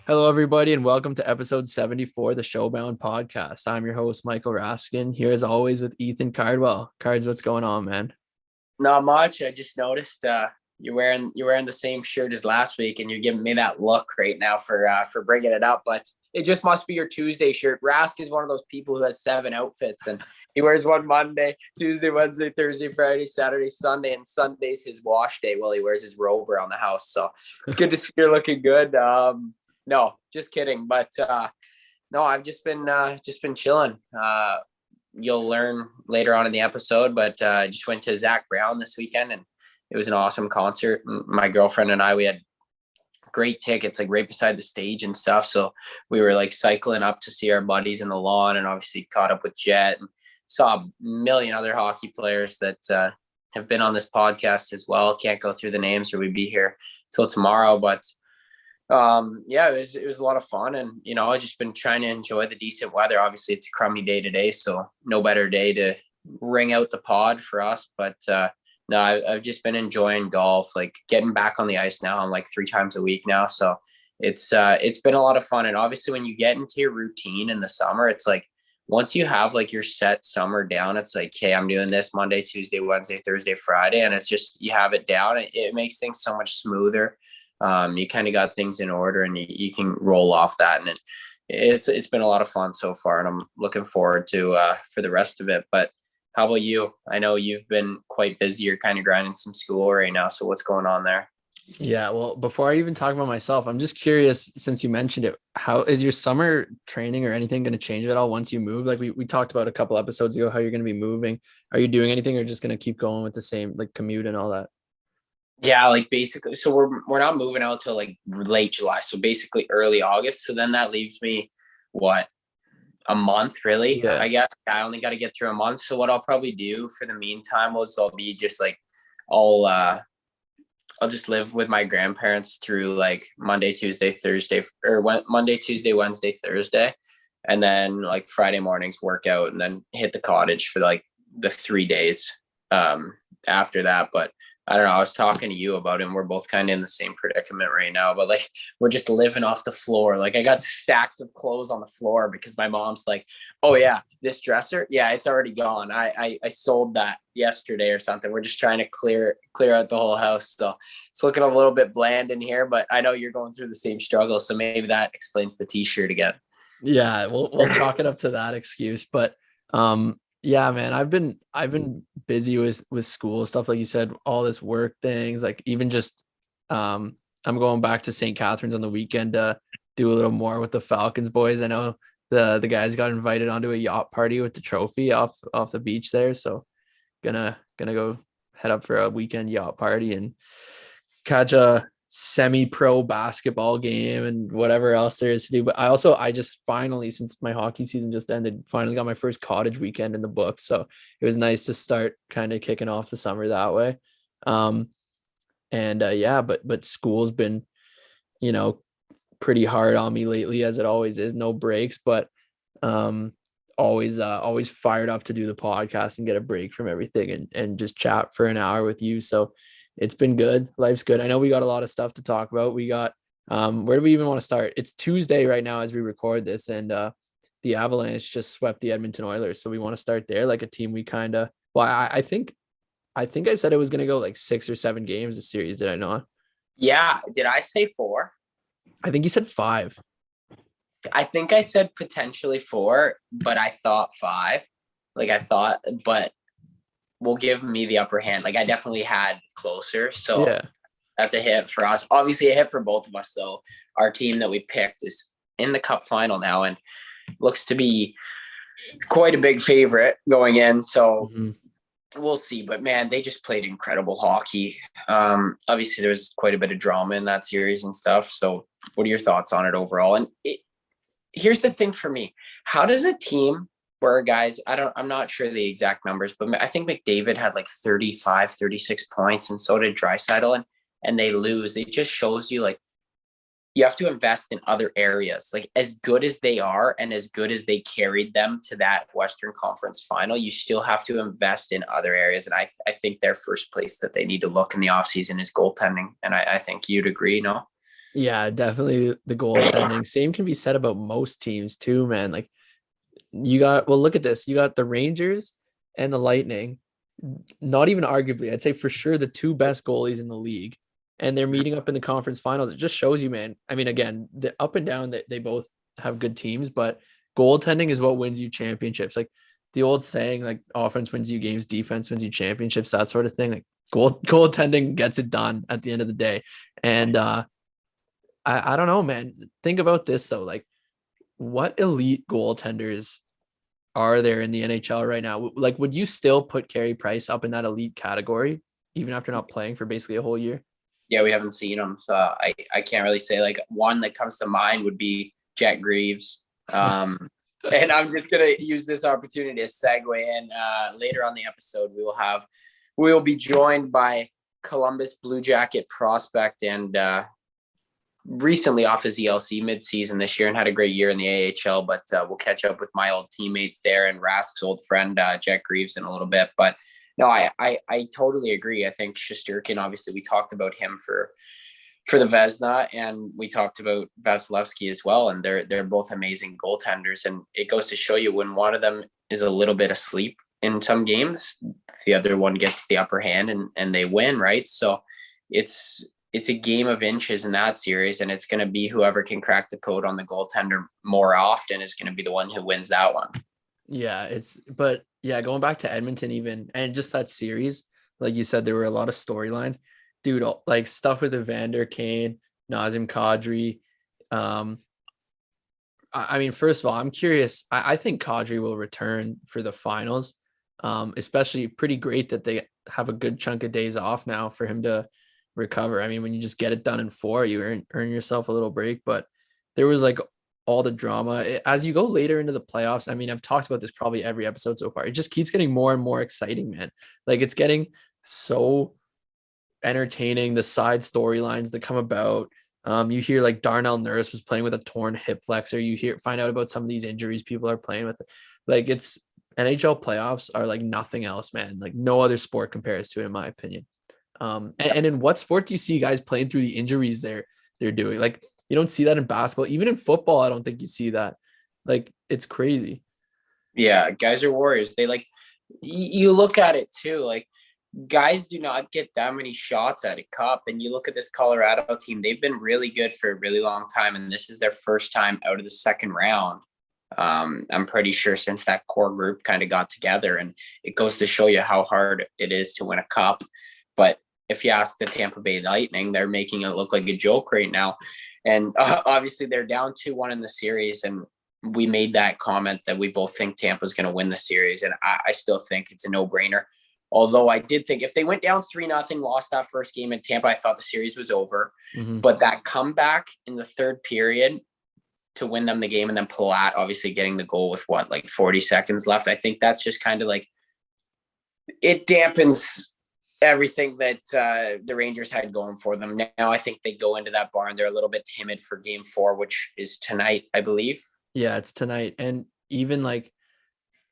Hello, everybody, and welcome to episode 74 of the Showbound podcast. I'm your host, Michael Raskin, here as always with Ethan Cardwell. Cards, what's going on, man? Not much. I just noticed you're wearing the same shirt as last week, and you're giving me that look right now for bringing it up. But it just must be your Tuesday shirt. Rask is one of those people who has 7 outfits, and he wears one Monday, Tuesday, Wednesday, Thursday, Friday, Saturday, Sunday, and Sunday's his wash day while he wears his robe around the house. So it's good to see you're looking good. No, just kidding. But no, I've just been chilling. You'll learn later on in the episode, but I just went to Zach Brown this weekend, and it was an awesome concert. My girlfriend and I, we had great tickets, like right beside the stage and stuff. So we were like cycling up to see our buddies in the lawn, and obviously caught up with Jet and saw a million other hockey players that have been on this podcast as well. Can't go through the names or we'd be here till tomorrow, but yeah, it was a lot of fun. And I just been trying to enjoy the decent weather. Obviously it's a crummy day today, so no better day to ring out the pod for us. But no, I've just been enjoying golf, like getting back on the ice now. I'm like 3 times a week now, so it's been a lot of fun. And obviously when you get into your routine in the summer, it's like once you have like your set summer down, it's like, hey, I'm doing this Monday, Tuesday, Wednesday, Thursday, Friday, and it's just you have it down. It makes things so much smoother. You kind of got things in order, and you can roll off that, and it's been a lot of fun so far, and I'm looking forward to for the rest of it. But how about you? I know you've been quite busy. You're kind of grinding some school right now, so what's going on there? Yeah, well, before I even talk about myself, I'm just curious, since you mentioned it, how is your summer training or anything going to change at all once you move? Like we talked about a couple episodes ago, how you're going to be moving. Are you doing anything or just going to keep going with the same like commute and all that? Yeah, like basically, so we're not moving out till like late July, so basically early August. So then that leaves me what, a month really, Yeah. I guess. I only got to get through a month. So what I'll probably do for the meantime was I'll be just like I'll uh I'll just live with my grandparents through like Monday, Tuesday, Thursday, or Monday, Tuesday, Wednesday, Thursday, and then like Friday mornings work out, and then hit the cottage for like the 3 days after that. But I don't know. I was talking to you about it, and we're both kind of in the same predicament right now. But like, we're just living off the floor. Like, I got stacks of clothes on the floor because my mom's like, "Oh yeah, this dresser, yeah, it's already gone. I sold that yesterday or something." We're just trying to clear out the whole house. So it's looking a little bit bland in here. But I know you're going through the same struggle, so maybe that explains the t-shirt again. Yeah, we'll chalk it up to that excuse. But yeah, man, I've been busy with school stuff, like you said, all this work things, like even just I'm going back to St. Catharines on the weekend to do a little more with the Falcons boys. I know the guys got invited onto a yacht party with the trophy off the beach there. So gonna go head up for a weekend yacht party and catch a semi-pro basketball game and whatever else there is to do. But I just finally, since my hockey season just ended, finally got my first cottage weekend in the book. So it was nice to start kind of kicking off the summer that way. Um, and yeah, but school's been, you know, pretty hard on me lately, as it always is. No breaks, but um always fired up to do the podcast and get a break from everything and just chat for an hour with you. So it's been good. Life's good. I know we got a lot of stuff to talk about. We got where do we even want to start? It's Tuesday right now as we record this, and the Avalanche just swept the Edmonton Oilers. So we want to start there, like a team we kind of, well, I think I said it was going to go like 6 or 7 games a series. Did I not? Yeah, did I say 4? I think you said 5. I think I said potentially 4, but I thought 5. Like I thought, but will give me the upper hand. Like I definitely had closer. So Yeah. that's a hit for us. Obviously a hit for both of us though. Our team that we picked is in the cup final now and looks to be quite a big favorite going in. So Mhm. we'll see. But man, they just played incredible hockey. Obviously there was quite a bit of drama in that series and stuff. So what are your thoughts on it overall? And here's the thing for me. How does a team where guys, I'm not sure the exact numbers, but I think McDavid had like 35, 36 points, and so did Draisaitl, and they lose. It just shows you like you have to invest in other areas. Like as good as they are and as good as they carried them to that Western Conference final, you still have to invest in other areas. And I think their first place that they need to look in the offseason is goaltending. And I think you'd agree, no? Yeah, definitely the goaltending. Same can be said about most teams too, man. Like well, look at this. You got the Rangers and the Lightning. Not even arguably, I'd say for sure the two best goalies in the league. And they're meeting up in the conference finals. It just shows you, man. I mean, again, the up and down that they both have good teams, but goaltending is what wins you championships. Like the old saying, like offense wins you games, defense wins you championships, that sort of thing. Like goaltending gets it done at the end of the day. And I don't know, man. Think about this though. Like, what elite goaltenders are there in the NHL right now? Like, would you still put Carey Price up in that elite category, even after not playing for basically a whole year? Yeah, we haven't seen him, so I can't really say. Like, one that comes to mind would be Jet Greaves. And I'm just gonna use this opportunity to segue in. Later on the episode, we will be joined by Columbus Blue Jacket prospect and recently off his ELC midseason this year and had a great year in the AHL. But we'll catch up with my old teammate there and Rask's old friend Jet Greaves in a little bit. But no, I totally agree. I think Shesterkin, obviously, we talked about him for the Vezina, and we talked about Vasilevsky as well, and they're both amazing goaltenders. And it goes to show you, when one of them is a little bit asleep in some games, the other one gets the upper hand and they win, right? So it's a game of inches in that series, and it's going to be whoever can crack the code on the goaltender more often is going to be the one who wins that one. Yeah, but yeah, going back to Edmonton even, and just that series, like you said, there were a lot of storylines. Dude, like stuff with Evander Kane, Nazem Kadri. I mean, first of all, I'm curious. I think Kadri will return for the finals. Especially pretty great that they have a good chunk of days off now for him to recover. I mean, when you just get it done in 4, you earn yourself a little break. But there was like all the drama as you go later into the playoffs. I mean, I've talked about this probably every episode so far. It just keeps getting more and more exciting, man. Like it's getting so entertaining, the side storylines that come about. You hear like Darnell Nurse was playing with a torn hip flexor. Find out about some of these injuries people are playing with. Like it's NHL playoffs are like nothing else, man. Like no other sport compares to it, in my opinion. And in what sport do you see guys playing through the injuries they're doing? Like you don't see that in basketball, even in football. I don't think you see that. Like it's crazy. Yeah, guys are warriors. They like, you look at it too, like guys do not get that many shots at a cup. And you look at this Colorado team, they've been really good for a really long time, and this is their first time out of the second round. I'm pretty sure since that core group kind of got together, and it goes to show you how hard it is to win a cup. But if you ask the Tampa Bay Lightning, they're making it look like a joke right now. And obviously they're down 2-1 in the series. And we made that comment that we both think Tampa's going to win the series. And I still think it's a no-brainer. Although I did think if they went down 3-0, lost that first game in Tampa, I thought the series was over. Mm-hmm. But that comeback in the third period to win them the game, and then Palat obviously getting the goal with like 40 seconds left, I think that's just kind of like, it dampens everything that the Rangers had going for them. Now I think they go into that barn, they're a little bit timid for game 4, which is tonight, I believe. Yeah, it's tonight. And even like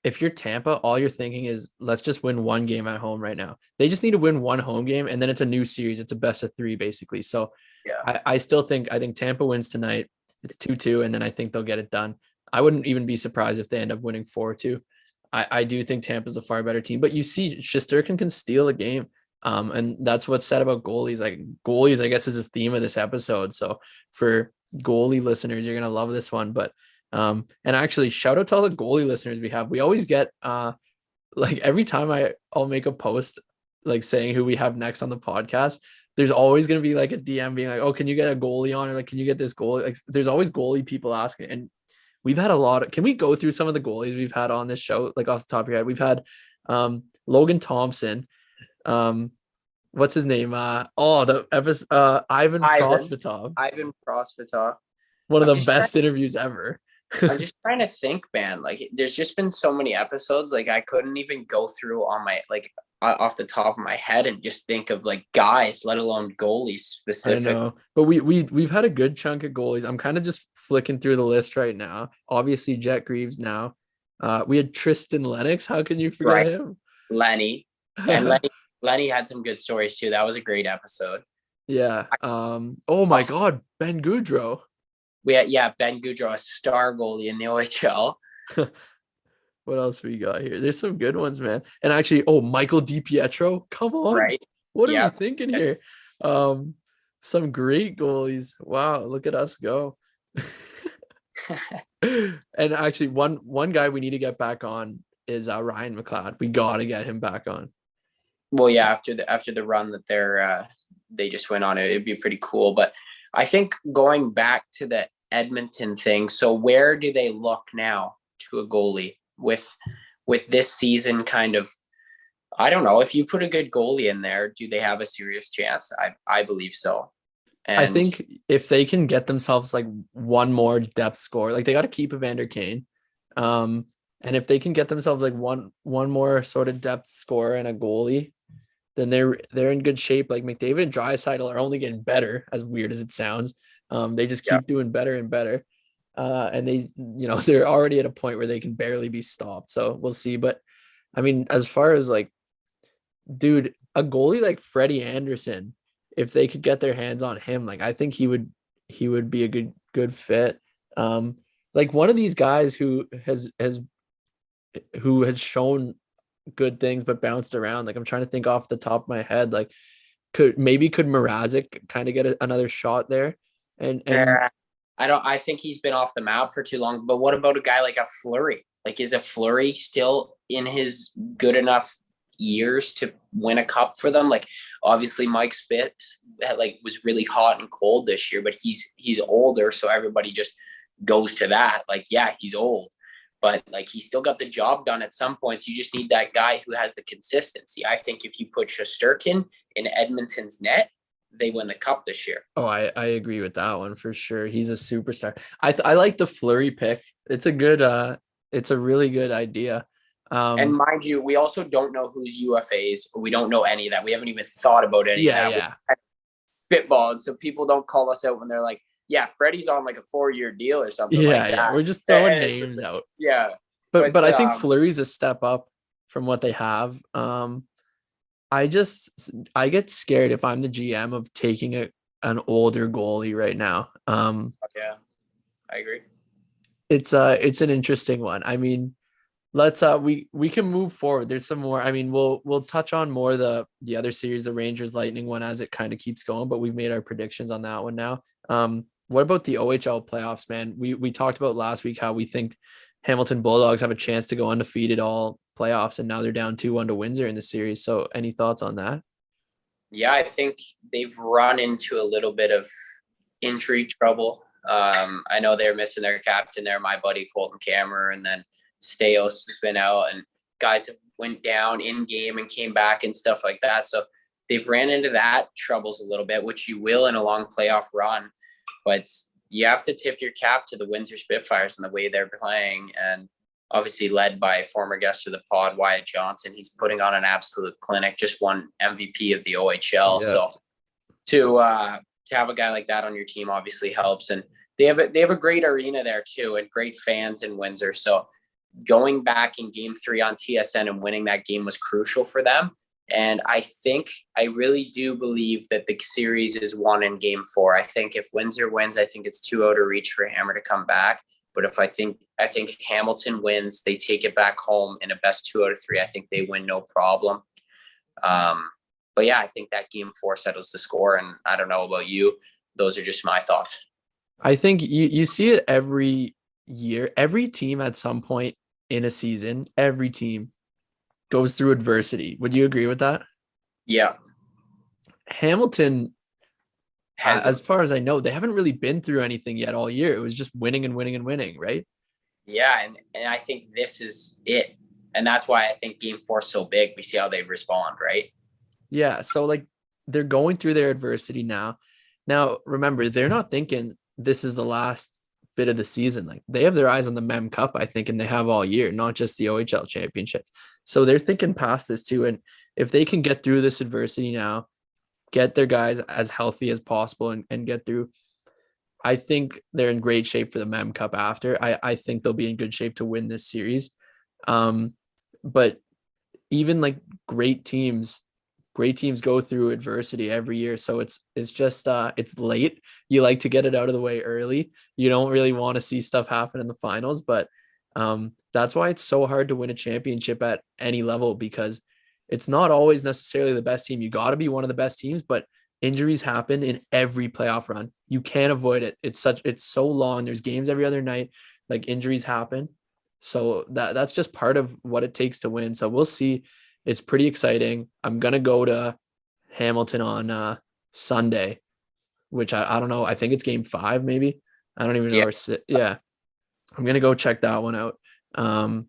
if you're Tampa, all you're thinking is let's just win one game at home right now. They just need to win one home game, and then it's a new series. It's a best of 3 basically. So yeah, I still think Tampa wins tonight. It's 2-2, and then I think they'll get it done. I wouldn't even be surprised if they end up winning 4-2. I do think Tampa's a far better team, but you see Shesterkin can steal a game. And that's what's said about goalies. Like goalies, I guess, is the theme of this episode. So for goalie listeners, you're gonna love this one. But and actually, shout out to all the goalie listeners we have. We always get like every time I'll make a post like saying who we have next on the podcast, there's always gonna be like a DM being like, oh, can you get a goalie on, or like, can you get this goalie? Like there's always goalie people asking. And we've had a lot of, can we go through some of the goalies we've had on this show? Like off the top of your head, we've had Logan Thompson, what's his name? The episode, Ivan Prosvetov. Ivan Prosvetov. One of the best interviews ever. I'm just trying to think, man. Like, there's just been so many episodes. Like, I couldn't even go through on my off the top of my head and just think of like guys, let alone goalies specific. I know, but we've had a good chunk of goalies. I'm kind of just flicking through the list right now. Obviously, Jet Greaves now. We had Tristan Lennox. How can you forget him? Lenny. And Lenny had some good stories too. That was a great episode. Yeah. Oh my God, Ben Goudreau. We had, yeah, Ben Goudreau, a star goalie in the OHL. What else we got here? There's some good ones, man. And actually, oh, Michael DiPietro. Come on. Right. What are we Yeah. thinking here? Um, some great goalies. Wow, look at us go. And actually, one guy we need to get back on is Ryan McLeod. We got to get him back on. Well, yeah, after the run that they just went on, it'd be pretty cool. But I think going back to the Edmonton thing, so where do they look now to a goalie with this season kind of, I don't know, if you put a good goalie in there, do they have a serious chance? I believe so. I And think if they can get themselves like one more depth score, like they got to keep Evander Kane. And if they can get themselves like one more sort of depth score and a goalie, then they're in good shape. Like McDavid and Draisaitl are only getting better, as weird as it sounds. They just yeah, keep doing better and better. And they, they're already at a point where they can barely be stopped. So we'll see. But I mean, as far as like, dude, a goalie like Freddie Anderson, if they could get their hands on him, like I think he would be a good fit. Like one of these guys who has shown good things but bounced around. Like I'm trying to think off the top of my head. Like could Mrazek kind of get another shot there? And yeah. I think he's been off the map for too long. But what about a guy like a Flurry? Like, is a Flurry still in his good enough years to win a cup for them? Like, obviously Mike Spitz was really hot and cold this year, but he's older, so everybody just goes to that. Like, yeah, he's old, but like he still got the job done at some points. You just need that guy who has the consistency. I think if you put Shesterkin in Edmonton's net, they win the cup this year. oh, I agree with that one for sure. He's a superstar. I like the Flurry pick. It's a really good idea. And Um, mind you, we also don't know who's UFAs. We don't know any of that. We haven't even thought about any of yeah, that. yeah, We're spitballing, so people don't call us out when they're like, "Yeah, Freddie's on like a 4-year deal or something yeah, like yeah. that." We're just throwing And it's just names like, out. yeah, But but I think Fleury's a step up from what they have. I just I get scared if I'm the GM of taking an older goalie right now. yeah, I agree. It's an interesting one. I mean, let's we can move forward. There's some more. I mean, we'll touch on more the other series, the Rangers Lightning one, as it kind of keeps going, but we've made our predictions on that one now. What about the OHL playoffs, man? We talked about last week how we think Hamilton Bulldogs have a chance to go undefeated all playoffs, and now they're down 2-1 to Windsor in the series. So any thoughts on that? Yeah, I think they've run into a little bit of injury trouble. I know they're missing their captain there, my buddy Colton Cameron, and then Steos has been out, and guys have went down in game and came back and stuff like that. So they've ran into that troubles a little bit, which you will in a long playoff run. But you have to tip your cap to the Windsor Spitfires and the way they're playing, and obviously led by former guest of the pod, Wyatt Johnson. He's putting on an absolute clinic. Just won MVP of the OHL. Yeah. So to have a guy like that on your team obviously helps, and they have a great arena there too, and great fans in Windsor. So going back in Game 3 on TSN and winning that game was crucial for them. And I really do believe that the series is won in Game 4. I think if Windsor wins, I think it's 2-0 to reach for Hammer to come back. But if I think Hamilton wins, they take it back home in a best 2 out of 3. I think they win no problem. But yeah, I think that Game 4 settles the score. And I don't know about you. Those are just my thoughts. I think you see it every year. Every team at some point in a season, every team goes through adversity. Would you agree with that? Yeah. Hamilton, Has as far as I know, they haven't really been through anything yet all year. It was just winning and winning and winning, right? Yeah, and I think this is it. And that's why I think Game 4 is so big. We see how they respond, right? Yeah. So like they're going through their adversity now. Now, remember, they're not thinking this is the last bit of the season. Like they have their eyes on the Mem Cup, I think, and they have all year, not just the OHL championship. So they're thinking past this too. And if they can get through this adversity now, get their guys as healthy as possible and get through, I think they're in great shape for the Mem Cup after. I think they'll be in good shape to win this series. But even like great teams great teams go through adversity every year. So it's just it's late. You like to get it out of the way early. You don't really want to see stuff happen in the finals, but that's why it's so hard to win a championship at any level, because it's not always necessarily the best team. You got to be one of the best teams, but injuries happen in every playoff run. You can't avoid it. It's so long. There's games every other night. Like, injuries happen. So that's just part of what it takes to win. So we'll see. It's pretty exciting. I'm gonna go to Hamilton on Sunday, which I don't know. I think it's game 5, maybe. I don't even know Yeah. where yeah. I'm gonna go check that one out. Um,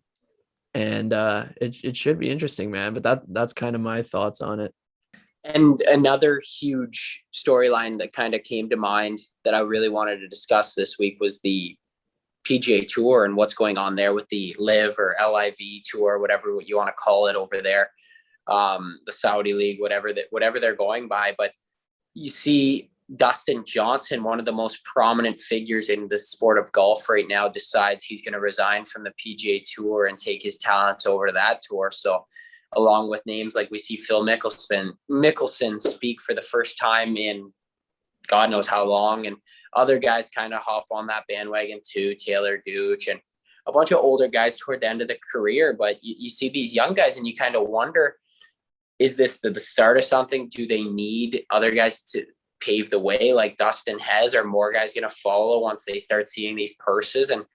and it should be interesting, man. But that's kind of my thoughts on it. And another huge storyline that kind of came to mind that I really wanted to discuss this week was the PGA Tour and what's going on there with the Live or LIV Tour, whatever you want to call it over there, the Saudi League, whatever they're going by. But you see Dustin Johnson, one of the most prominent figures in the sport of golf right now, decides he's going to resign from the PGA Tour and take his talents over to that tour. So along with names like we see Phil Mickelson speak for the first time in God knows how long, and other guys kind of hop on that bandwagon too, Taylor Gooch and a bunch of older guys toward the end of the career. But you see these young guys and you kind of wonder, is this the start of something? Do they need other guys to pave the way like Dustin has? Are more guys going to follow once they start seeing these purses? And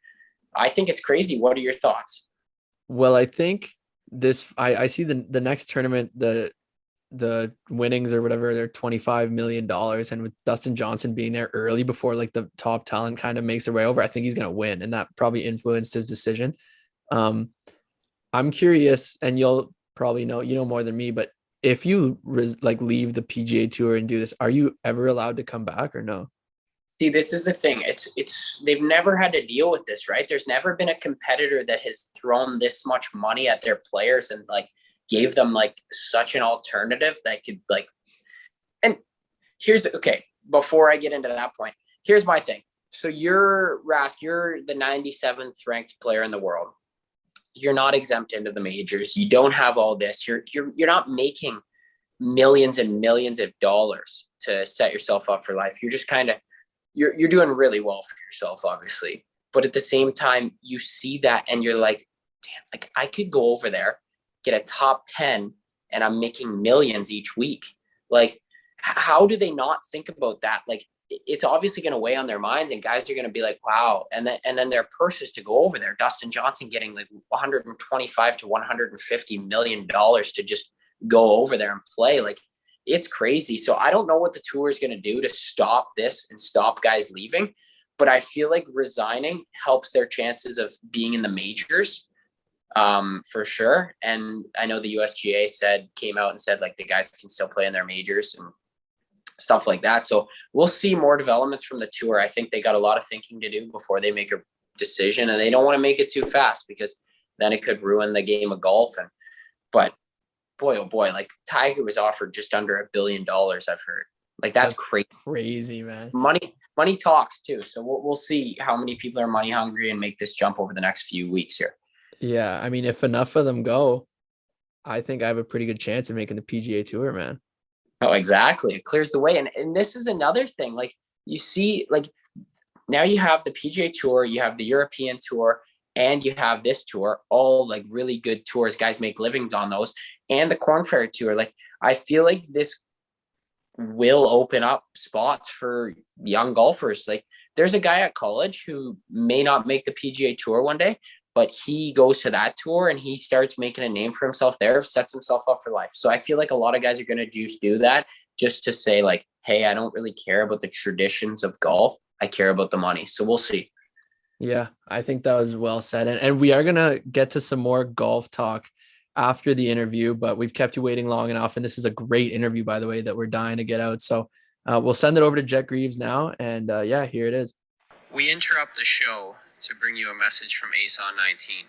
I think it's crazy. What are your thoughts? Well, I think I see the next tournament, the winnings or whatever, they're $25 million, and with Dustin Johnson being there early before like the top talent kind of makes their way over, I think he's gonna win, and that probably influenced his decision. Um, I'm curious, and you'll probably know, more than me, but if you like leave the PGA Tour and do this, are you ever allowed to come back or no? See, this is the thing. It's they've never had to deal with this, right? There's never been a competitor that has thrown this much money at their players and like gave them like such an alternative that could like. And here's okay. Before I get into that point, here's my thing. So you're Rask, you're the 97th ranked player in the world. You're not exempt into the majors. You don't have all this. You're not making millions and millions of dollars to set yourself up for life. You're just kind of you're doing really well for yourself, obviously. But at the same time, you see that and you're like, damn, like I could go over there, get a top 10, and I'm making millions each week. Like, how do they not think about that? Like, it's obviously going to weigh on their minds, and guys are going to be like, wow. And then their purses to go over there. Dustin Johnson getting like 125 to 150 million dollars to just go over there and play. Like, it's crazy. So I don't know what the tour is going to do to stop this and stop guys leaving, but I feel like resigning helps their chances of being in the majors, for sure. And I know the USGA came out and said like the guys can still play in their majors and stuff like that. So we'll see more developments from the tour. I think they got a lot of thinking to do before they make a decision, and they don't want to make it too fast because then it could ruin the game of golf. But boy, oh boy, like Tiger was offered just under $1 billion. I've heard. Like that's crazy. Crazy, man. Money talks too. So we'll see how many people are money hungry and make this jump over the next few weeks here. Yeah, I mean, if enough of them go, I think I have a pretty good chance of making the PGA Tour, man. Oh, exactly. It clears the way. And this is another thing. Like you see, like now you have the PGA Tour, you have the European Tour, and you have this tour, all like really good tours. Guys make livings on those, and the Corn Ferry Tour. Like I feel like this will open up spots for young golfers. Like there's a guy at college who may not make the PGA Tour one day, but he goes to that tour and he starts making a name for himself there, sets himself up for life. So I feel like a lot of guys are going to just do that just to say like, hey, I don't really care about the traditions of golf. I care about the money. So we'll see. Yeah, I think that was well said. And we are going to get to some more golf talk after the interview, but we've kept you waiting long enough. And this is a great interview, by the way, that we're dying to get out. So we'll send it over to Jet Greaves now. And yeah, here it is. We interrupt the show to bring you a message from Ace on 19.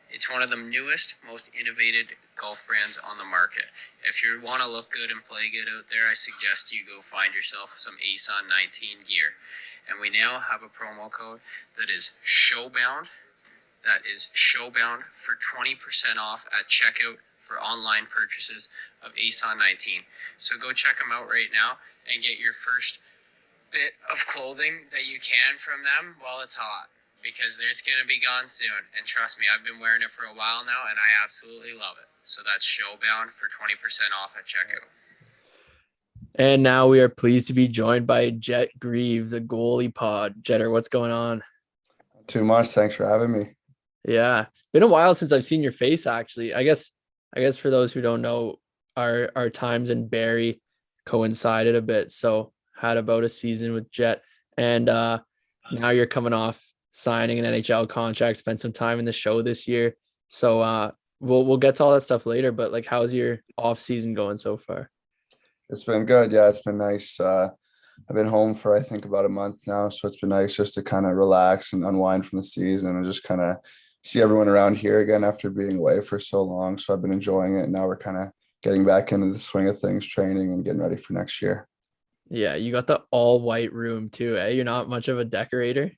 It's one of the newest, most innovative golf brands on the market. If you want to look good and play good out there, I suggest you go find yourself some Ace on 19 gear. And we now have a promo code that is Showbound. That is Showbound for 20% off at checkout for online purchases of ASON 19. So go check them out right now and get your first bit of clothing that you can from them while it's hot, because it's going to be gone soon. And trust me, I've been wearing it for a while now and I absolutely love it. So that's Showbound for 20% off at checkout. And now we are pleased to be joined by Jet Greaves, a goalie pod. Jetter, what's going on? Too much. Thanks for having me. Yeah, been a while since I've seen your face. Actually, I guess for those who don't know, our times in Barrie coincided a bit. So had about a season with Jet, and now you're coming off signing an NHL contract. Spent some time in the show this year. So we'll get to all that stuff later. But like, how's your off season going so far? It's been good. Yeah, it's been nice. I've been home for I think about a month now, so it's been nice just to kind of relax and unwind from the season and just kind of see everyone around here again after being away for so long. So I've been enjoying it. And now we're kind of getting back into the swing of things, training and getting ready for next year. Yeah, you got the all white room too, eh? You're not much of a decorator.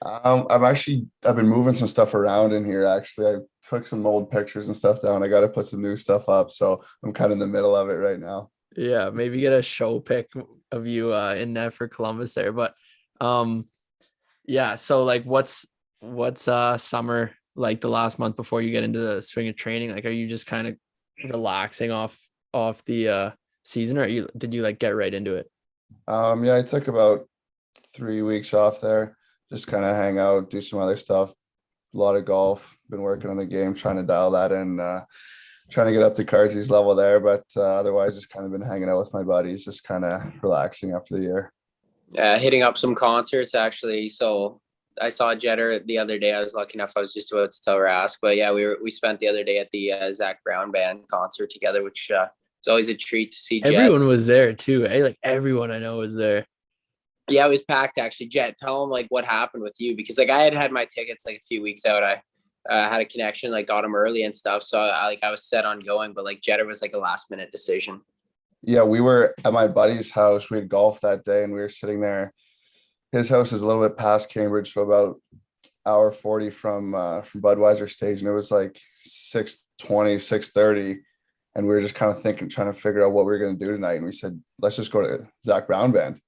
I've been moving some stuff around in here. Actually, I took some old pictures and stuff down. I got to put some new stuff up, so I'm kind of in the middle of it right now. Yeah, maybe get a show pic of you in net for Columbus there. But um yeah, so like what's summer like the last month before you get into the swing of training? Like, are you just kind of relaxing off the season, or did you like get right into it? Yeah, I took about 3 weeks off there, just kind of hang out, do some other stuff. A lot of golf. Been working on the game, trying to dial that in, trying to get up to Karji's level there. But otherwise, just kind of been hanging out with my buddies, just kind of relaxing after the year. Hitting up some concerts actually. So I saw Jetter the other day. I was lucky enough. I was just about to tell Rask, but yeah, we spent the other day at the Zach Brown band concert together, which is always a treat to see Jets. Everyone was there too, eh? Like everyone I know was there. Yeah, it was packed actually. Jet, tell them like what happened with you, because like I had my tickets like a few weeks out. I had a connection, like got them early and stuff. So I was set on going, but like Jetter was like a last minute decision. Yeah, we were at my buddy's house. We had golf that day, and we were sitting there. His house is a little bit past Cambridge, so about hour 40 from Budweiser stage, and it was like 6:20, 6:30, and we were just kind of thinking, trying to figure out what we were going to do tonight. And we said, let's just go to Zach Brown band.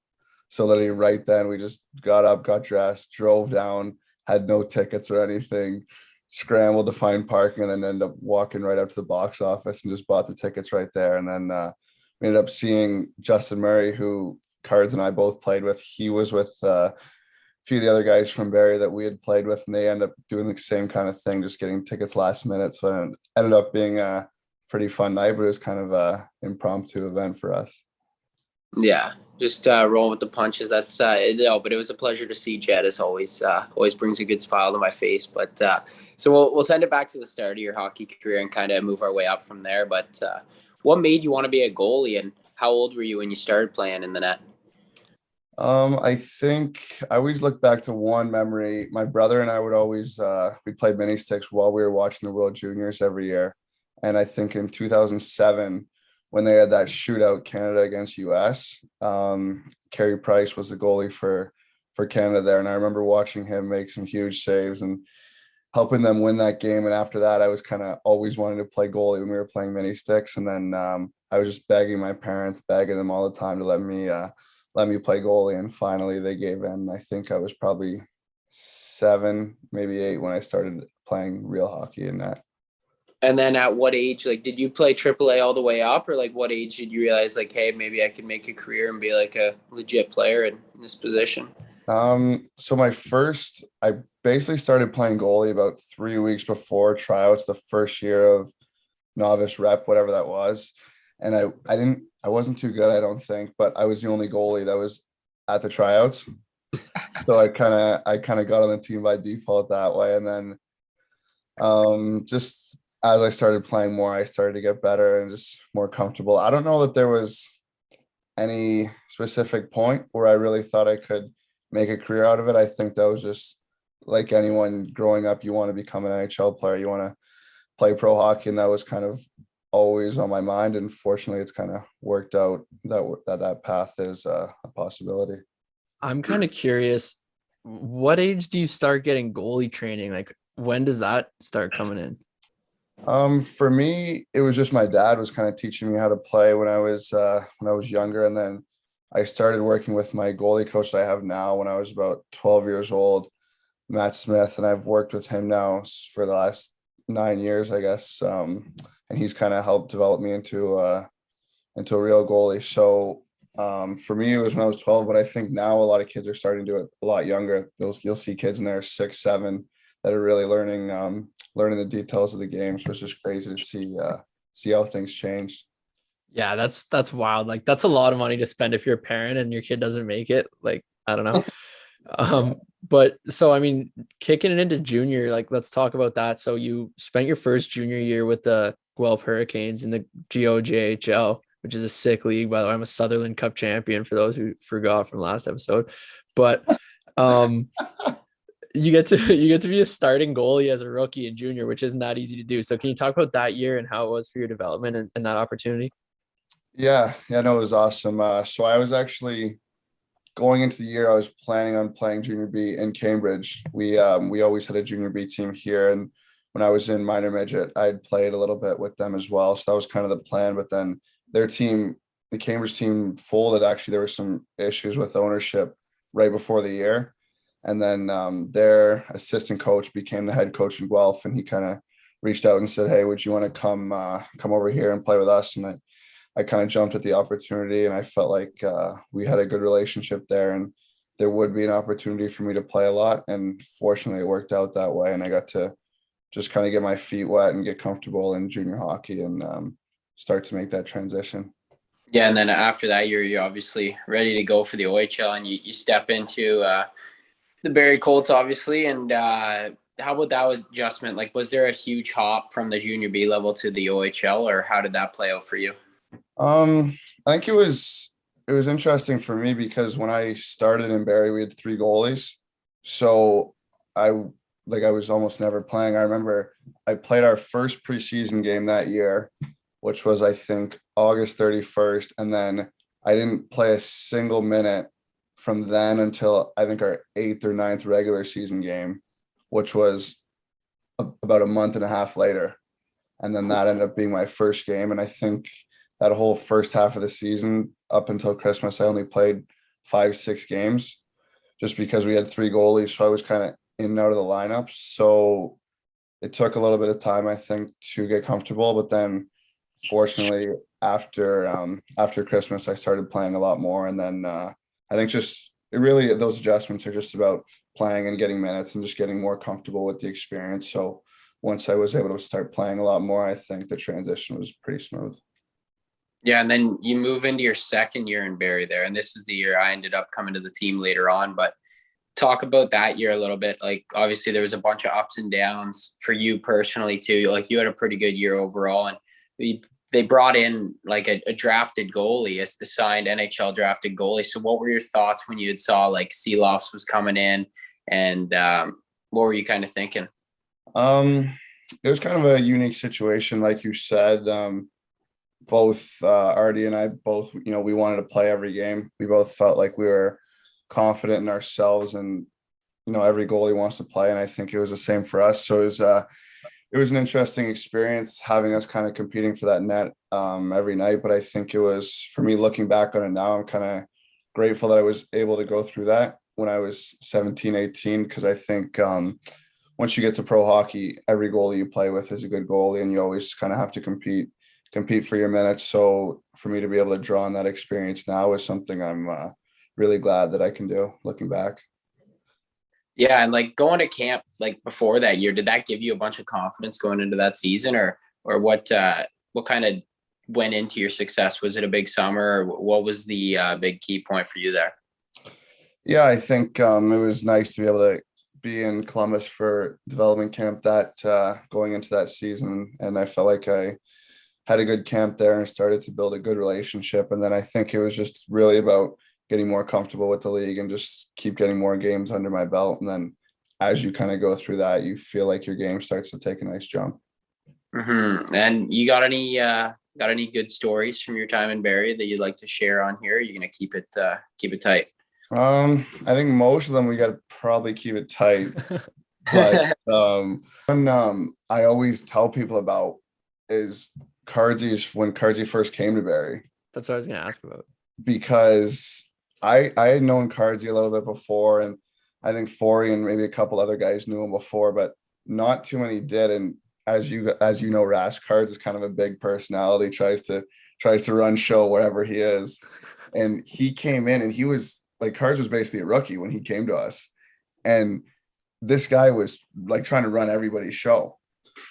So literally right then we just got up, got dressed, drove down, had no tickets or anything, scrambled to find parking, and then ended up walking right up to the box office and just bought the tickets right there. And then we ended up seeing Justin Murray, who Cards and I both played with. He was with a few of the other guys from Barrie that we had played with, and they ended up doing the same kind of thing, just getting tickets last minute. So it ended up being a pretty fun night, but it was kind of a impromptu event for us. Yeah, just rolling with the punches. That's no, but it was a pleasure to see Jet as always. Always brings a good smile to my face. But so we'll send it back to the start of your hockey career and kind of move our way up from there. But what made you want to be a goalie, and how old were you when you started playing in the net? I think I always look back to one memory. My brother and I would always we played mini sticks while we were watching the World Juniors every year. And I think in 2007, when they had that shootout Canada against US, Carey Price was the goalie for Canada there. And I remember watching him make some huge saves and helping them win that game. And after that, I was kind of always wanting to play goalie when we were playing mini sticks. And then I was just begging my parents, begging them all the time to let me play goalie. And finally they gave in. I think I was probably 7, maybe 8 when I started playing real hockey in that. And then at what age, like, did you play AAA all the way up, or like what age did you realize like, hey, maybe I could make a career and be like a legit player in this position? So I basically started playing goalie about 3 weeks before tryouts, the first year of novice rep, whatever that was. And I wasn't too good, I don't think, but I was the only goalie that was at the tryouts. So I kind of got on the team by default that way. And then just as I started playing more, I started to get better and just more comfortable. I don't know that there was any specific point where I really thought I could make a career out of it. I think that was just like anyone growing up, you want to become an NHL player, you want to play pro hockey, and that was kind of always on my mind. And fortunately, it's kind of worked out that path is a possibility. I'm kind of curious, what age do you start getting goalie training? Like, when does that start coming in? For me, it was just my dad was kind of teaching me how to play when I was younger, and then I started working with my goalie coach that I have now when I was about 12 years old, Matt Smith, and I've worked with him now for the last 9 years, I guess. And he's kind of helped develop me into a real goalie. So for me, it was when I was 12, but I think now a lot of kids are starting to do it a lot younger. You'll see kids in there 6, 7 that are really learning the details of the game. So it's just crazy to see how things changed. Yeah, that's wild. Like that's a lot of money to spend if you're a parent and your kid doesn't make it. Like, I don't know. But so I mean, kicking it into junior, like let's talk about that. So you spent your first junior year with the Guelph Hurricanes in the GOJHL, which is a sick league, by the way. I'm a Sutherland Cup champion for those who forgot from last episode. But um you get to be a starting goalie as a rookie and junior, which isn't that easy to do. So can you talk about that year and how it was for your development and that opportunity? Yeah, no, it was awesome. So I was actually going into the year, I was planning on playing junior B in Cambridge. We always had a junior B team here, and when I was in minor midget, I'd played a little bit with them as well. So that was kind of the plan. But then their team, the Cambridge team, folded. Actually, there were some issues with ownership right before the year, and then their assistant coach became the head coach in Guelph, and he kind of reached out and said, "Hey, would you want to come over here and play with us?" And I kind of jumped at the opportunity, and I felt like we had a good relationship there, and there would be an opportunity for me to play a lot. And fortunately, it worked out that way, and I got to just kind of get my feet wet and get comfortable in junior hockey and start to make that transition. Yeah, and then after that, you're obviously ready to go for the OHL, and you step into the Barrie Colts, obviously. And how about that adjustment? Like, was there a huge hop from the junior B level to the OHL, or how did that play out for you? I think it was interesting for me because when I started in Barrie, we had 3 goalies, so I I was almost never playing. I remember I played our first preseason game that year, which was I think August 31st, and then I didn't play a single minute from then until I think our 8th or ninth regular season game, which was about a month and a half later. And then that ended up being my first game. And I think that whole first half of the season up until Christmas, I only played 5, 6 games just because we had 3 goalies. So I was kind of in and out of the lineup. So it took a little bit of time, I think, to get comfortable. But then fortunately, after Christmas, I started playing a lot more. And then I think just it really those adjustments are just about playing and getting minutes and just getting more comfortable with the experience. So once I was able to start playing a lot more, I think the transition was pretty smooth. Yeah, and then you move into your second year in Barrie there, and this is the year I ended up coming to the team later on. But talk about that year a little bit. Like, obviously, there was a bunch of ups and downs for you personally too. Like, you had a pretty good year overall, and they brought in like a drafted goalie, a signed NHL drafted goalie. So, what were your thoughts when you had saw like Seelofs was coming in, and what were you kind of thinking? Um, it was kind of a unique situation, like you said. Both Artie and I both, we wanted to play every game. We both felt like we were confident in ourselves, and every goalie wants to play, and I think it was the same for us. So it was an interesting experience having us kind of competing for that net every night. But I think it was, for me, looking back on it now, I'm kind of grateful that I was able to go through that when I was 17, 18, because I think once you get to pro hockey, every goalie you play with is a good goalie, and you always kind of have to compete for your minutes. So for me to be able to draw on that experience now is something I'm really glad that I can do looking back. Yeah, and like going to camp like before that year, did that give you a bunch of confidence going into that season, or what kind of went into your success? Was it a big summer, or what was the big key point for you there? Yeah, I think it was nice to be able to be in Columbus for development camp that going into that season. And I felt like I had a good camp there and started to build a good relationship. And then I think it was just really about getting more comfortable with the league and just keep getting more games under my belt. And then as you kind of go through that, you feel like your game starts to take a nice jump. Mm-hmm. And you got any good stories from your time in Barrie that you'd like to share on here? You're gonna keep it tight. I think most of them we got to probably keep it tight, But one I always tell people about is when Cardzy first came to Barrie, That's what I was gonna ask about. because I had known Cardzy a little bit before, and I think Forey and maybe a couple other guys knew him before, but not too many did. And as you know, Rash Cards is kind of a big personality, tries to run show wherever he is. And he came in and he was like, Cards was basically a rookie when he came to us. And this guy was like trying to run everybody's show.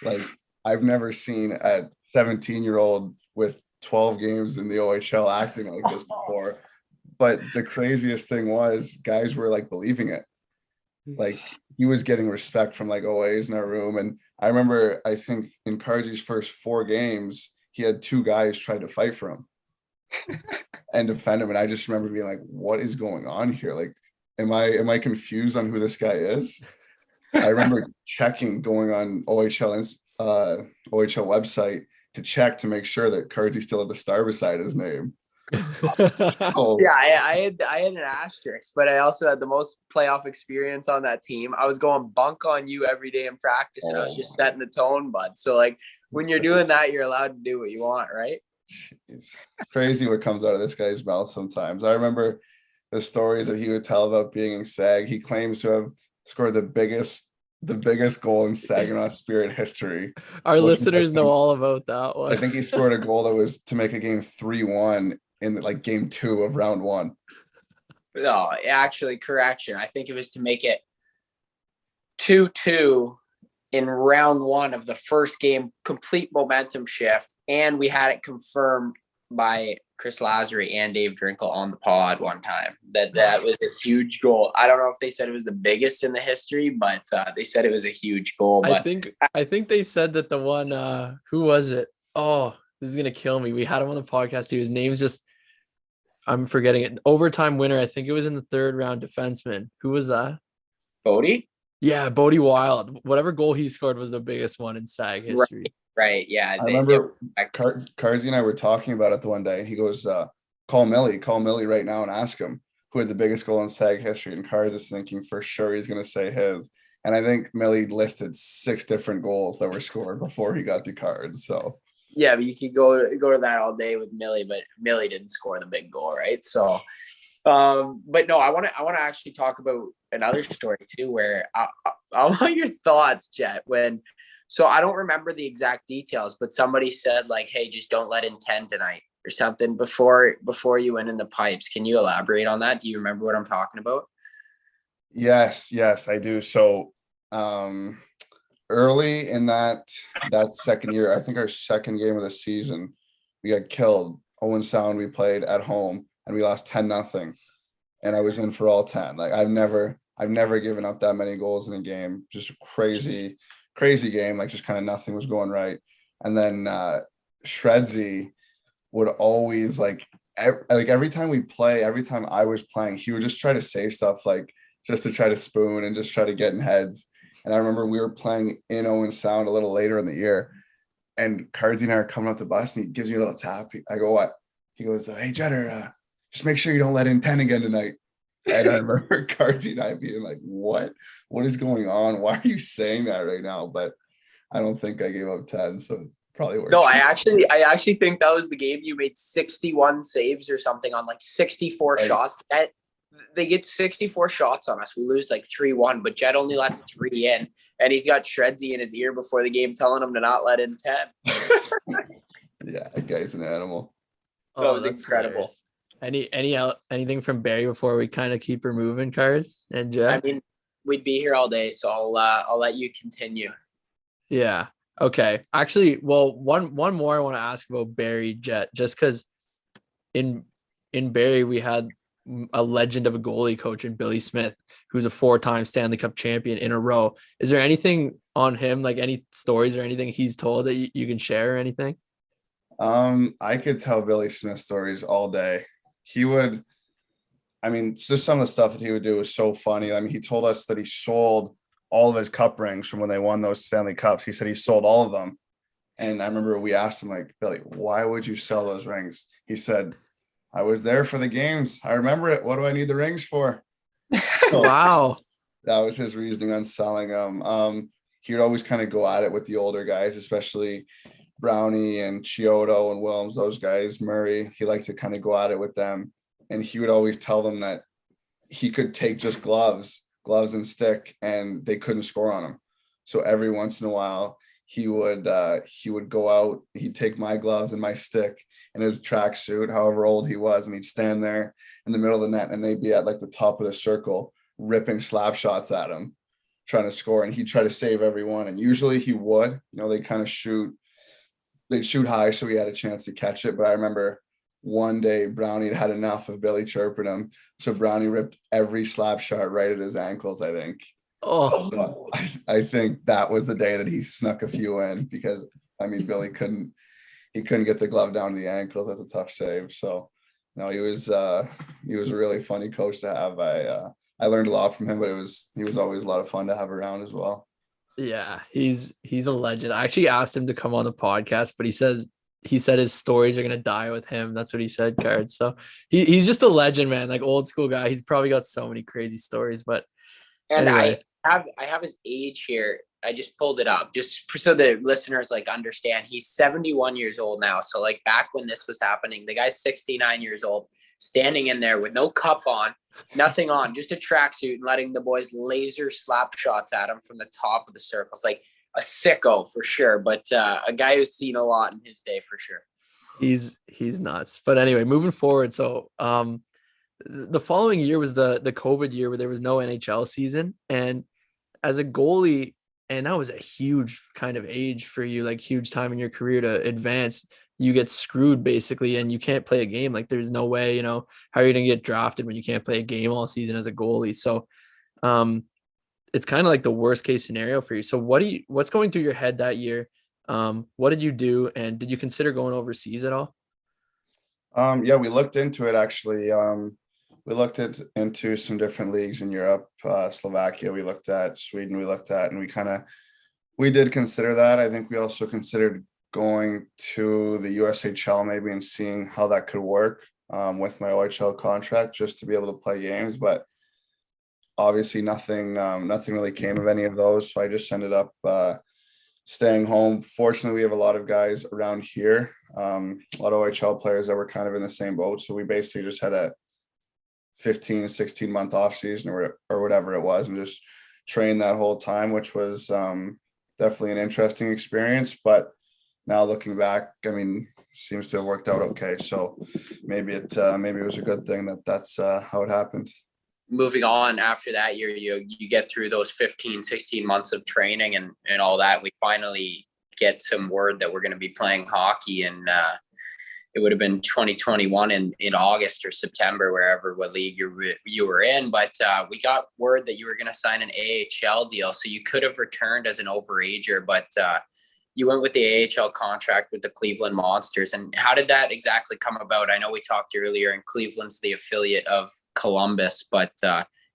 Like, I've never seen a 17-year-old with 12 games in the OHL acting like this before. But the craziest thing was guys were like believing it. Like, he was getting respect from like OAs in our room. And I remember, I think in Cardzy's first 4 games, he had 2 guys try to fight for him and defend him. And I just remember being like, what is going on here? Like, am I confused on who this guy is? I remember going on OHL website to check to make sure that Cardzy still had the star beside his name. Oh Yeah, I had an asterisk, but I also had the most playoff experience on that team. I was going bunk on you every day in practice, and I was just setting the tone, bud. So like, when you're doing that, you're allowed to do what you want, right? It's crazy what comes out of this guy's mouth sometimes. I remember the stories that he would tell about being in SAG. He claims to have scored the biggest goal in Saginaw Spirit history. Our listeners know all about that one. I think he scored a goal that was to make a game 3-1 in like game 2 of round 1. No, actually, correction. I think it was to make it 2-2 in round 1 of the first game, complete momentum shift. And we had it confirmed by Chris Lazary and Dave Drinkle on the pod one time that was a huge goal. I don't know if they said it was the biggest in the history, but they said it was a huge goal. But I think they said that the one, who was it? Oh, this is going to kill me. We had him on the podcast too. His name's just, I'm forgetting it. Overtime winner. I think it was in the 3rd round, defenseman. Who was that? Bodie? Yeah, Bodie Wild. Whatever goal he scored was the biggest one in SAG history. Right. Yeah. I remember Cardzy and I were talking about it the one day, and he goes, call Millie right now and ask him who had the biggest goal in SAG history. And Cardzy is thinking for sure he's going to say his. And I think Millie listed 6 different goals that were scored before he got to Cards. So yeah, but you could go to that all day with Millie, but Millie didn't score the big goal, right? So, but no, I want to actually talk about another story too, where I want your thoughts, Jet. So I don't remember the exact details, but somebody said like, "Hey, just don't let in 10 tonight" or something before you went in the pipes. Can you elaborate on that? Do you remember what I'm talking about? Yes, I do. So early in that second year, I think our second game of the season, we got killed. Owen Sound, we played at home and we lost 10-0. And I was in for all 10. Like, I've never given up that many goals in a game. Just crazy game. Like, just kind of nothing was going right. And then Shredsy would always every time we play, every time I was playing, he would just try to say stuff like just to try to spoon and just try to get in heads. And I remember we were playing in Owen Sound a little later in the year, and Cardsy and I are coming up the bus, and he gives me a little tap. I go, "What?" He goes, "Hey, Jetter, just make sure you don't let in 10 again tonight." And I remember Cardsy and I being like, "What is going on? Why are you saying that right now?" But I don't think I gave up 10, so it probably worked. No, I actually think that was the game you made 61 saves or something on like 64 Right. shots. They get 64 shots on us. We lose like 3-1, but Jet only lets 3 in, and he's got Shredsy in his ear before the game telling him to not let in 10. Yeah, that guy's an animal. That was incredible. Hilarious. Anything from Barrie before we kind of keep her moving, Cars and Jet? I mean, we'd be here all day, so I'll let you continue. Yeah. Okay. Actually, well, one more I want to ask about Barrie, Jet, just because in Barrie we had a legend of a goalie coach in Billy Smith, who's a 4-time Stanley Cup champion in a row. Is there anything on him, like any stories or anything he's told that you can share or anything? I could tell Billy Smith stories all day. Just some of the stuff that he would do was so funny. I mean, he told us that he sold all of his cup rings from when they won those Stanley Cups. He said he sold all of them. And I remember we asked him, like, "Billy, why would you sell those rings?" He said, "I was there for the games. I remember it. What do I need the rings for?" Wow. That was his reasoning on selling him. He would always kind of go at it with the older guys, especially Brownie and Chiodo and Williams, those guys, Murray. He liked to kind of go at it with them. And he would always tell them that he could take just gloves and stick, and they couldn't score on him. So every once in a while, he would go out, he'd take my gloves and my stick and his tracksuit, however old he was, and he'd stand there in the middle of the net, and they'd be at like the top of the circle, ripping slap shots at him, trying to score, and he'd try to save everyone. And usually he would, they kind of they'd shoot high, so he had a chance to catch it. But I remember one day Brownie had enough of Billy chirping him, so Brownie ripped every slap shot right at his ankles, I think. Oh, So I think that was the day that he snuck a few in, because Billy couldn't get the glove down to the ankles. That's a tough save. So no, he was a really funny coach to have. I learned a lot from him, but he was always a lot of fun to have around as well. yeah, he's a legend. I actually asked him to come on the podcast, but he said his stories are gonna die with him. That's what he said, Cards. So he's just a legend, man. Like old school guy. He's probably got so many crazy stories. But And anyway, I have his age here. I just pulled it up just so the listeners like understand. He's 71 years old now. So like back when this was happening, the guy's 69 years old, standing in there with no cup on, nothing on, just a tracksuit, and letting the boys laser slap shots at him from the top of the circles. Like a sicko for sure, but a guy who's seen a lot in his day for sure. he's nuts. But anyway, moving forward. So the following year was the COVID year where there was no NHL season. And as a goalie, and that was a huge kind of age for you, like huge time in your career to advance, you get screwed basically, and you can't play a game. Like there's no way, how are you gonna get drafted when you can't play a game all season as a goalie? So um it's kind of like the worst case scenario for you. So what's going through your head that year? What did you do? And did you consider going overseas at all? Yeah, we looked into it actually. We looked into some different leagues in Europe, Slovakia. We looked at Sweden. We looked at, and we did consider that. I think we also considered going to the USHL maybe and seeing how that could work with my OHL contract, just to be able to play games. But obviously, nothing really came of any of those. So I just ended up staying home. Fortunately, we have a lot of guys around here, a lot of OHL players that were kind of in the same boat. So we basically just had a 15 to 16 month off season or whatever it was, and just trained that whole time, which was definitely an interesting experience. But now looking back, seems to have worked out okay. So maybe it was a good thing that's how it happened. Moving on after that year, you get through those 15, 16 months of training and all that. We finally get some word that we're going to be playing hockey, and it would have been 2021 in August or September, what league you were in. But we got word that you were going to sign an AHL deal. So you could have returned as an overager, but you went with the AHL contract with the Cleveland Monsters. And how did that exactly come about? I know we talked earlier, and Cleveland's the affiliate of Columbus, but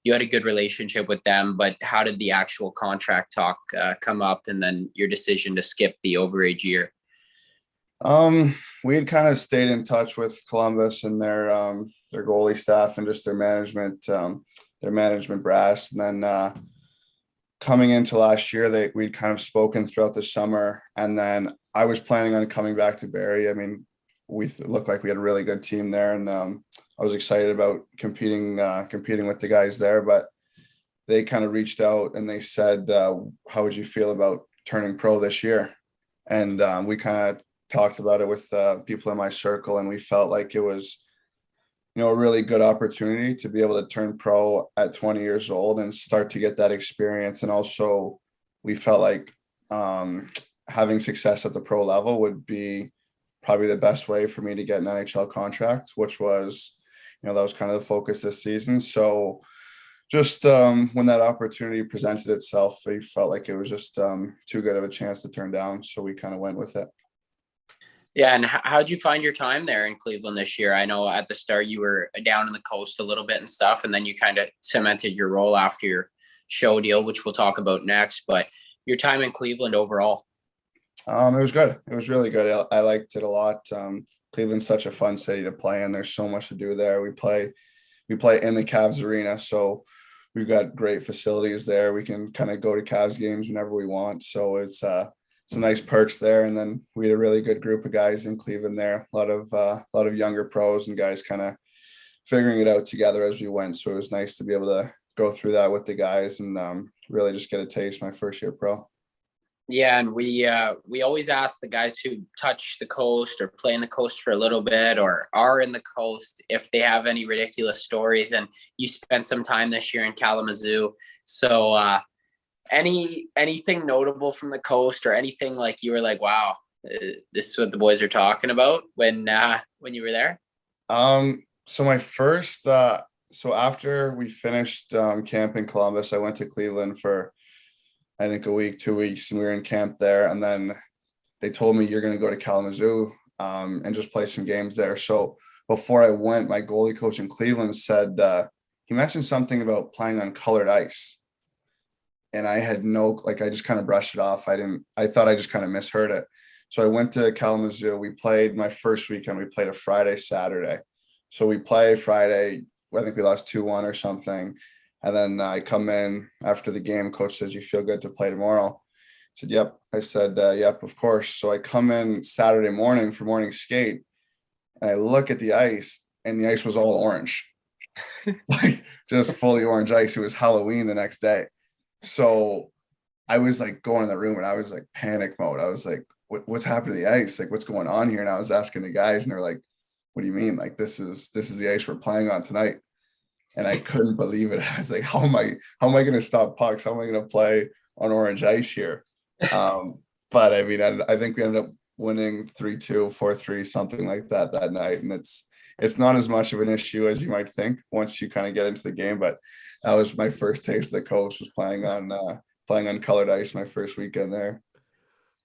you had a good relationship with them. But how did the actual contract talk come up, and then your decision to skip the overage year? We had kind of stayed in touch with Columbus and their goalie staff and just their management brass. And then coming into last year, we'd kind of spoken throughout the summer, and then I was planning on coming back to Barrie. We looked like we had a really good team there, and I was excited about competing with the guys there. But they kind of reached out and they said, "How would you feel about turning pro this year?" And we kind of talked about it with people in my circle, and we felt like it was a really good opportunity to be able to turn pro at 20 years old and start to get that experience. And also we felt like having success at the pro level would be probably the best way for me to get an NHL contract, which was, that was kind of the focus this season. So just when that opportunity presented itself, we felt like it was just too good of a chance to turn down. So we kind of went with it. Yeah, and how'd you find your time there in Cleveland this year? I know at the start you were down in the coast a little bit and stuff, and then you kind of cemented your role after your show deal, which we'll talk about next. But your time in Cleveland overall? It was good. It was really good. I liked it a lot. Cleveland's such a fun city to play in. There's so much to do there. We play in the Cavs arena, so we've got great facilities there. We can kind of go to Cavs games whenever we want. So it's some nice perks there. And then we had a really good group of guys in Cleveland there. A lot of younger pros and guys kind of figuring it out together as we went. So it was nice to be able to go through that with the guys and really just get a taste my first year pro. Yeah, and we always ask the guys who touch the coast or play in the coast for a little bit or are in the coast if they have any ridiculous stories. And you spent some time this year in Kalamazoo, so anything notable from the coast or anything like you were like, wow, this is what the boys are talking about when you were there? So my first so after we finished camp in Columbus, I went to Cleveland for I think a week, 2 weeks, and we were in camp there. And then they told me you're going to go to Kalamazoo and just play some games there. So before I went, my goalie coach in Cleveland said he mentioned something about playing on colored ice. And I had I just kind of brushed it off. I thought I just kind of misheard it. So I went to Kalamazoo. We played my first weekend. We played a Friday, Saturday. So we play Friday. I think we lost 2-1 or something. And then I come in after the game. Coach says, "You feel good to play tomorrow?" I said, "Yep." I said, "Yep, of course." So I come in Saturday morning for morning skate, and I look at the ice, and the ice was all orange, like just fully orange ice. It was Halloween the next day. So I was like going in the room, and I was like panic mode. I was like, "What's happened to the ice? Like, what's going on here?" And I was asking the guys, and they're like, "What do you mean? Like, this is the ice we're playing on tonight." And I couldn't believe it. I was like, how am I going to stop pucks? How am I going to play on orange ice here? But I mean, I think we ended up winning 3-2, 4-3, something like that night. And it's not as much of an issue as you might think once you kind of get into the game. But that was my first taste of the coast, was playing on colored ice my first weekend there.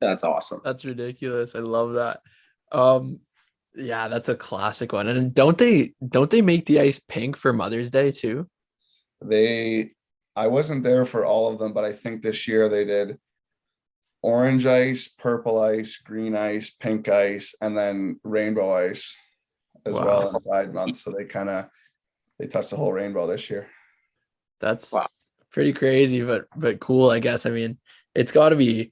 That's awesome. That's ridiculous. I love that. Yeah, that's a classic one. And don't they make the ice pink for Mother's Day too? I wasn't there for all of them, but I think this year they did orange ice, purple ice, green ice, pink ice, and then rainbow ice as well in Pride Month. So they touched the whole rainbow this year. That's pretty crazy, but cool, I guess. I mean, it's got to be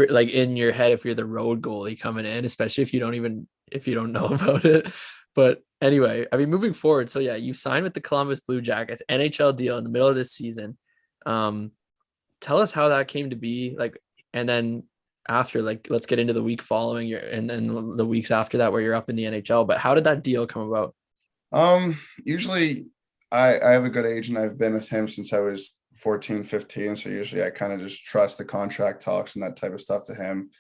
like in your head if you're the road goalie coming in, especially if you don't know about it. But anyway, I mean, moving forward, so yeah, you signed with the Columbus Blue Jackets, NHL deal in the middle of this season. Tell us how that came to be, like, and then after, like, let's get into the week following your and then the weeks after that where you're up in the NHL. But how did that deal come about? Usually I have a good agent. I've been with him since I was 14, 15. So usually I kind of just trust the contract talks and that type of stuff to him.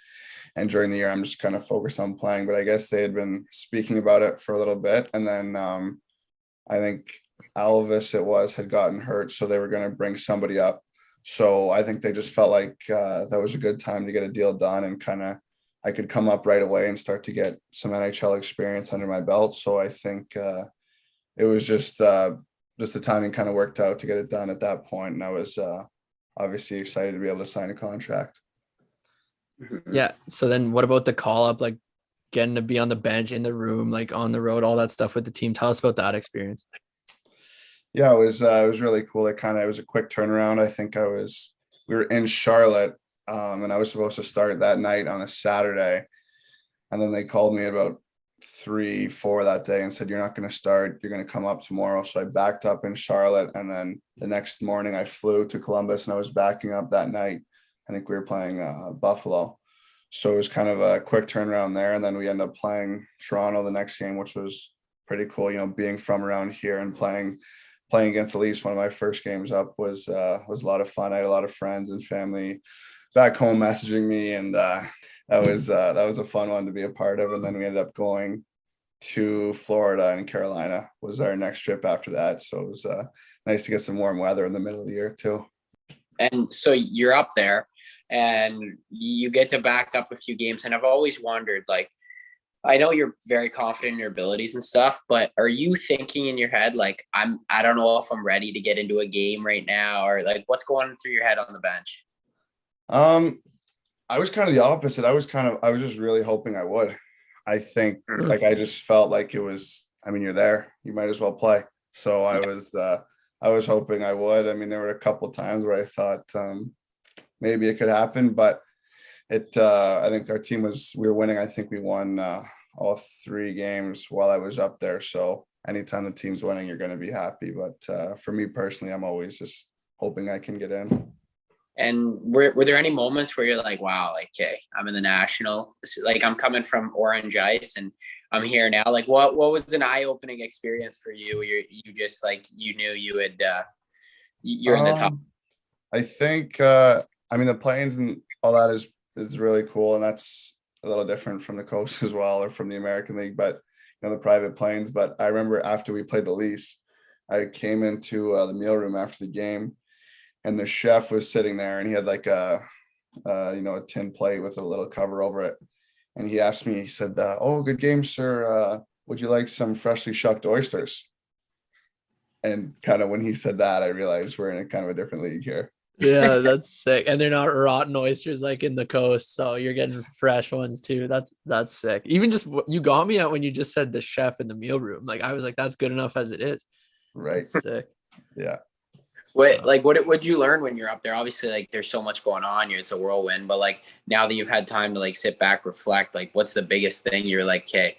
And during the year, I'm just kind of focused on playing. But I guess they had been speaking about it for a little bit. And then I think Alvis had gotten hurt. So they were going to bring somebody up. So I think they just felt like that was a good time to get a deal done and kind of I could come up right away and start to get some NHL experience under my belt. So I think it was just the timing kind of worked out to get it done at that point. And I was obviously excited to be able to sign a contract. Yeah. So then what about the call up, like getting to be on the bench, in the room, like on the road, all that stuff with the team? Tell us about that experience. Yeah, it was really cool. It was a quick turnaround. I think we were in Charlotte and I was supposed to start that night on a Saturday. And then they called me about 3-4 that day and said, "You're not going to start. You're going to come up tomorrow." So I backed up in Charlotte. And then the next morning I flew to Columbus and I was backing up that night. I think we were playing Buffalo. So it was kind of a quick turnaround there. And then we ended up playing Toronto the next game, which was pretty cool. You know, being from around here and playing against the Leafs, one of my first games up was a lot of fun. I had a lot of friends and family back home messaging me, and that was a fun one to be a part of. And then we ended up going to Florida and Carolina was our next trip after that. So it was nice to get some warm weather in the middle of the year too. And so you're up there and you get to back up a few games. And I've always wondered, like, I know you're very confident in your abilities and stuff, but are you thinking in your head, like, I don't know if I'm ready to get into a game right now, or like what's going through your head on the bench? I was kind of the opposite. I was just really hoping I would. I think like I just felt like it was, I mean, you're there, you might as well play. So I was I was hoping I would. I mean, there were a couple times where I thought maybe it could happen, but I think our team we were winning. I think we won all 3 games while I was up there. So anytime the team's winning, you're going to be happy. But for me personally, I'm always just hoping I can get in. And were there any moments where you're like, wow, like, okay, I'm in the national, like I'm coming from Orange Ice and I'm here now. Like what was an eye-opening experience for you? You just like, you knew you had, you're in the top. I think, I mean, the planes and all that is really cool. And that's a little different from the coast as well, or from the American League, but the private planes. But I remember after we played the Leafs, I came into the meal room after the game, and the chef was sitting there, and he had like a tin plate with a little cover over it. And he asked me, he said, "Oh, good game, sir. Would you like some freshly shucked oysters?" And kind of when he said that, I realized we're in a kind of a different league here. Yeah, that's sick. And they're not rotten oysters like in the coast, so you're getting fresh ones too. That's sick. Even just you got me at when you just said the chef in the meal room. Like I was like, that's good enough as it is. Right. That's sick. Yeah. What you learn when you're up there? Obviously, like there's so much going on. It's a whirlwind, but like now that you've had time to like sit back, reflect, like what's the biggest thing you're like, okay,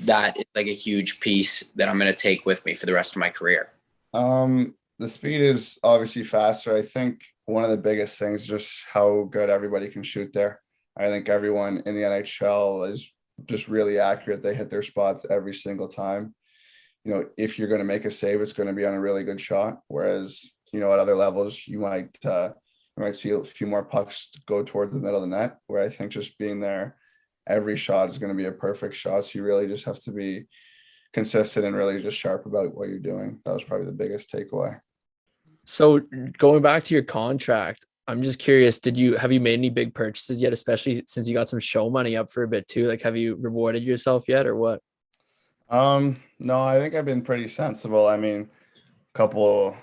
that is like a huge piece that I'm gonna take with me for the rest of my career. The speed is obviously faster. I think one of the biggest things is just how good everybody can shoot there. I think everyone in the NHL is just really accurate. They hit their spots every single time. If you're going to make a save, it's going to be on a really good shot. Whereas, at other levels, you might see a few more pucks go towards the middle of the net, where I think just being there, every shot is going to be a perfect shot. So you really just have to be consistent and really just sharp about what you're doing. That was probably the biggest takeaway. So going back to your contract, I'm just curious, have you made any big purchases yet, especially since you got some show money up for a bit too? Like, have you rewarded yourself yet or what? No, I think I've been pretty sensible. I mean, couple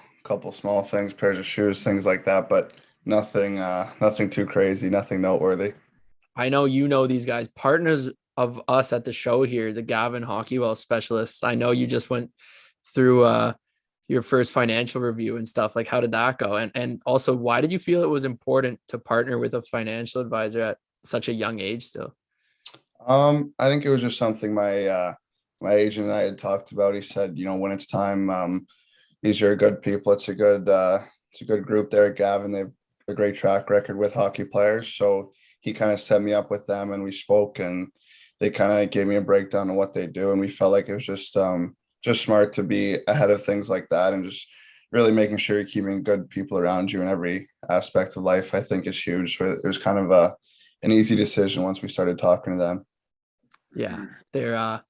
small things, pairs of shoes, things like that, but nothing too crazy, nothing noteworthy. I know these guys, partners of us at the show here, the Gavin Hockeywell specialists. I know you just went through your first financial review and stuff. Like, how did that go? And also, why did you feel it was important to partner with a financial advisor at such a young age still? I think it was just something my agent and I had talked about. He said, when it's time, these are good people. It's a good group there at Gavin. They've a great track record with hockey players. So he kind of set me up with them, and we spoke, and they kind of gave me a breakdown of what they do. And we felt like it was just smart to be ahead of things like that, and just really making sure you're keeping good people around you in every aspect of life, I think is huge. So it was kind of an easy decision once we started talking to them. Yeah, they're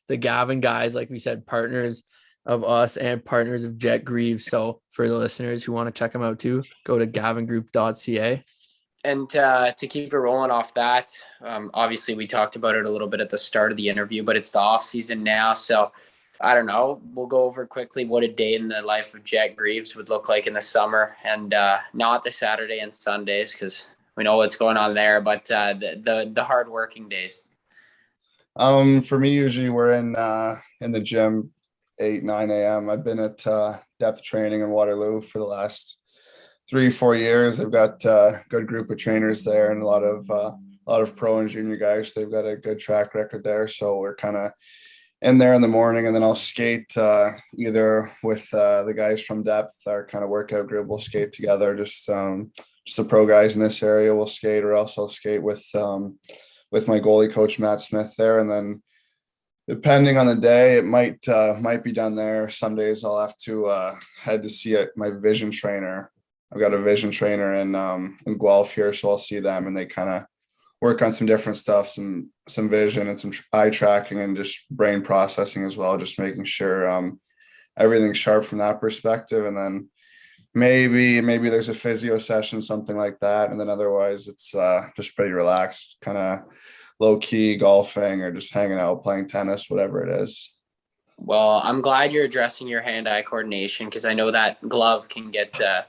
the Gavin guys, like we said, partners of us and partners of Jet Greaves. So for the listeners who want to check them out too, go to gavingroup.ca. And to keep it rolling off that, obviously we talked about it a little bit at the start of the interview, but it's the off season now. So I don't know, we'll go over quickly what a day in the life of Jet Greaves would look like in the summer, and not the Saturday and Sundays, because we know what's going on there, but the hard working days. For me, usually we're in the gym 8-9 a.m. I've been at depth training in Waterloo for the last 3-4 years. They've got a good group of trainers there, and a lot of pro and junior guys. They've got a good track record there. So we're kind of in there in the morning, and then I'll skate either with the guys from depth, our kind of workout group. We'll skate together. Just the pro guys in this area will skate, or else I'll skate with my goalie coach Matt Smith there, and then depending on the day, it might be done there. Some days I'll have to head to see my vision trainer. I've got a vision trainer in Guelph here, so I'll see them, and they kind of work on some different stuff, some vision and some eye tracking and just brain processing as well, just making sure everything's sharp from that perspective. And then maybe there's a physio session, something like that, and then otherwise it's just pretty relaxed, kind of low key golfing or just hanging out, playing tennis, whatever it is. Well, I'm glad you're addressing your hand-eye coordination, because I know that glove can get a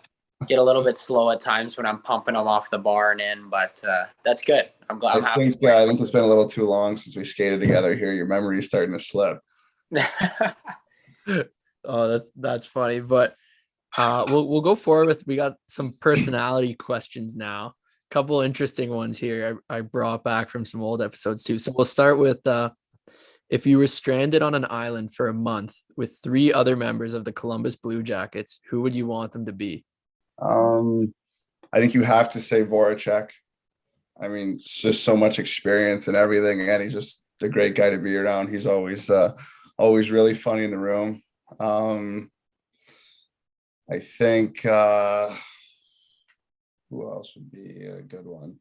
little bit slow at times when I'm pumping them off the bar and in, but that's good. I'm glad. I think it's been a little too long since we skated together here. Your memory is starting to slip. Oh, that's funny. But We'll go forward with, we got some personality questions now. Couple interesting ones here. I brought back from some old episodes too. So we'll start with if you were stranded on an island for a month with 3 other members of the Columbus Blue Jackets, who would you want them to be? I think you have to say Voracek. I mean, it's just so much experience and everything, and he's just a great guy to be around. He's always really funny in the room. I think who else would be a good one?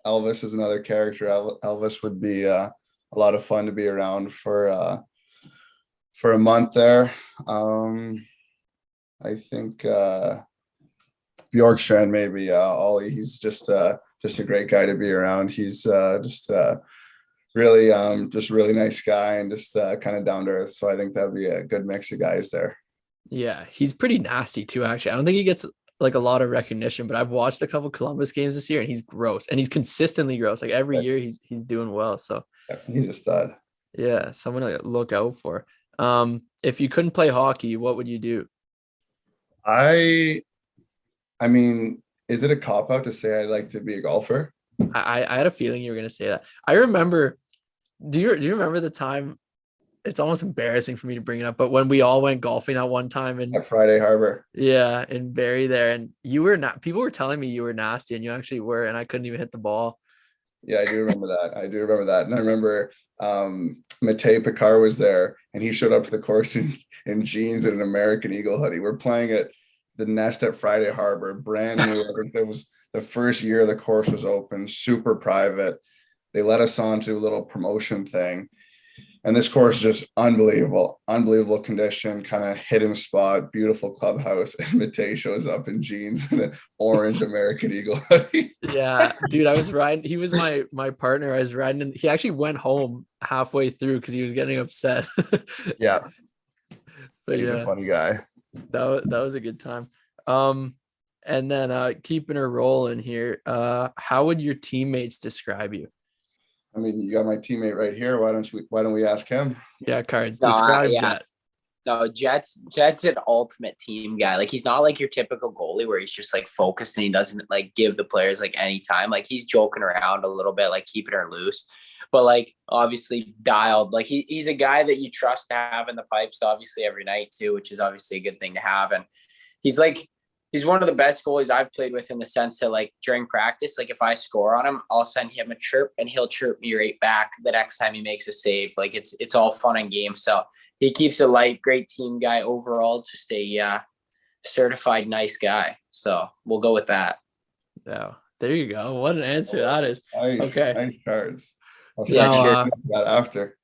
Elvis is another character. Elvis would be a lot of fun to be around for a month there. I think Bjorkstrand, maybe Ollie. He's just a great guy to be around. He's just really nice guy and just kind of down to earth. So I think that'd be a good mix of guys there. Yeah, he's pretty nasty too, actually. I don't think he gets like a lot of recognition, but I've watched a couple Columbus games this year and he's gross, and he's consistently gross. Like every year he's doing well. So yeah, he's a stud. Yeah, someone to look out for. If you couldn't play hockey, what would you do? I mean, is it a cop out to say I'd like to be a golfer? I had a feeling you were gonna say that. I remember. Do you remember the time? It's almost embarrassing for me to bring it up, but when we all went golfing that one time At Friday Harbor. yeah, in Barrie there, and you were not. People were telling me you were nasty, and you actually were, and I couldn't even hit the ball. Yeah, I do remember that. And I remember Matej Picard was there and he showed up to the course in jeans and an American Eagle hoodie. We're playing at the Nest at Friday Harbor, brand new. I think that was the first year the course was open, super private. They let us on to a little promotion thing. And this course is just unbelievable condition, kind of hidden spot, beautiful clubhouse. And Matej shows up in jeans and an orange American Eagle hoodie. Yeah, dude, I was riding. He was my partner. I was riding, and he actually went home halfway through because he was getting upset. Yeah, But he's yeah, a funny guy. that was a good time. And then keeping her rolling here. How would your teammates describe you? I mean, you got my teammate right here. Why don't we ask him? Yeah, Cards. No, Describe yeah. Jet. No, Jet's an ultimate team guy. Like he's not like your typical goalie where he's just like focused and he doesn't like give the players like any time. Like he's joking around a little bit, like keeping her loose, but like obviously dialed. Like he's a guy that you trust to have in the pipes, obviously every night too, which is obviously a good thing to have. And he's one of the best goalies I've played with in the sense that like during practice, like if I score on him, I'll send him a chirp and he'll chirp me right back the next time he makes a save. Like it's all fun and games. So he keeps it light, great team guy overall, just a certified nice guy. So we'll go with that. Yeah, there you go. What an answer that is. Nice, Okay. nice cards. I'll Yeah, start that after.